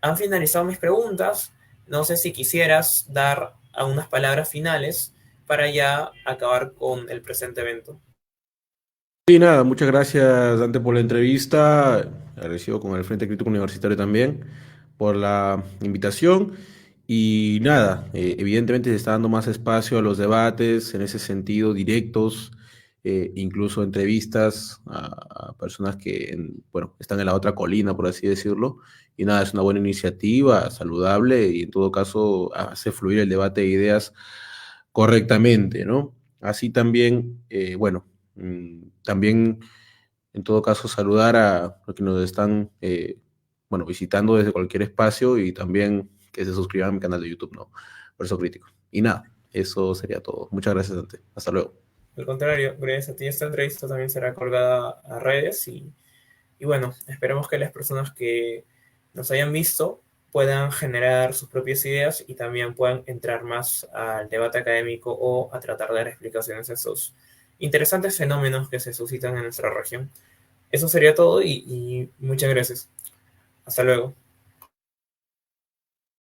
Han finalizado mis preguntas. No sé si quisieras dar algunas palabras finales para ya acabar con el presente evento. Y nada, muchas gracias Dante por la entrevista, agradecido con el Frente Crítico Universitario también por la invitación y nada, evidentemente se está dando más espacio a los debates en ese sentido, directos, incluso entrevistas a personas que, bueno, están en la otra colina, por así decirlo, y nada, es una buena iniciativa, saludable y en todo caso hace fluir el debate de ideas correctamente, ¿no? Así también, bueno. También, en todo caso, saludar a los que nos están, bueno, visitando desde cualquier espacio y también que se suscriban a mi canal de YouTube, ¿no? Verso Crítico. Y nada, eso sería todo. Muchas gracias, Dante. Hasta luego. Al contrario, gracias a ti esta entrevista también será colgada a redes y bueno, esperemos que las personas que nos hayan visto puedan generar sus propias ideas y también puedan entrar más al debate académico o a tratar de dar explicaciones a esos interesantes fenómenos que se suscitan en nuestra región. Eso sería todo y muchas gracias. Hasta luego.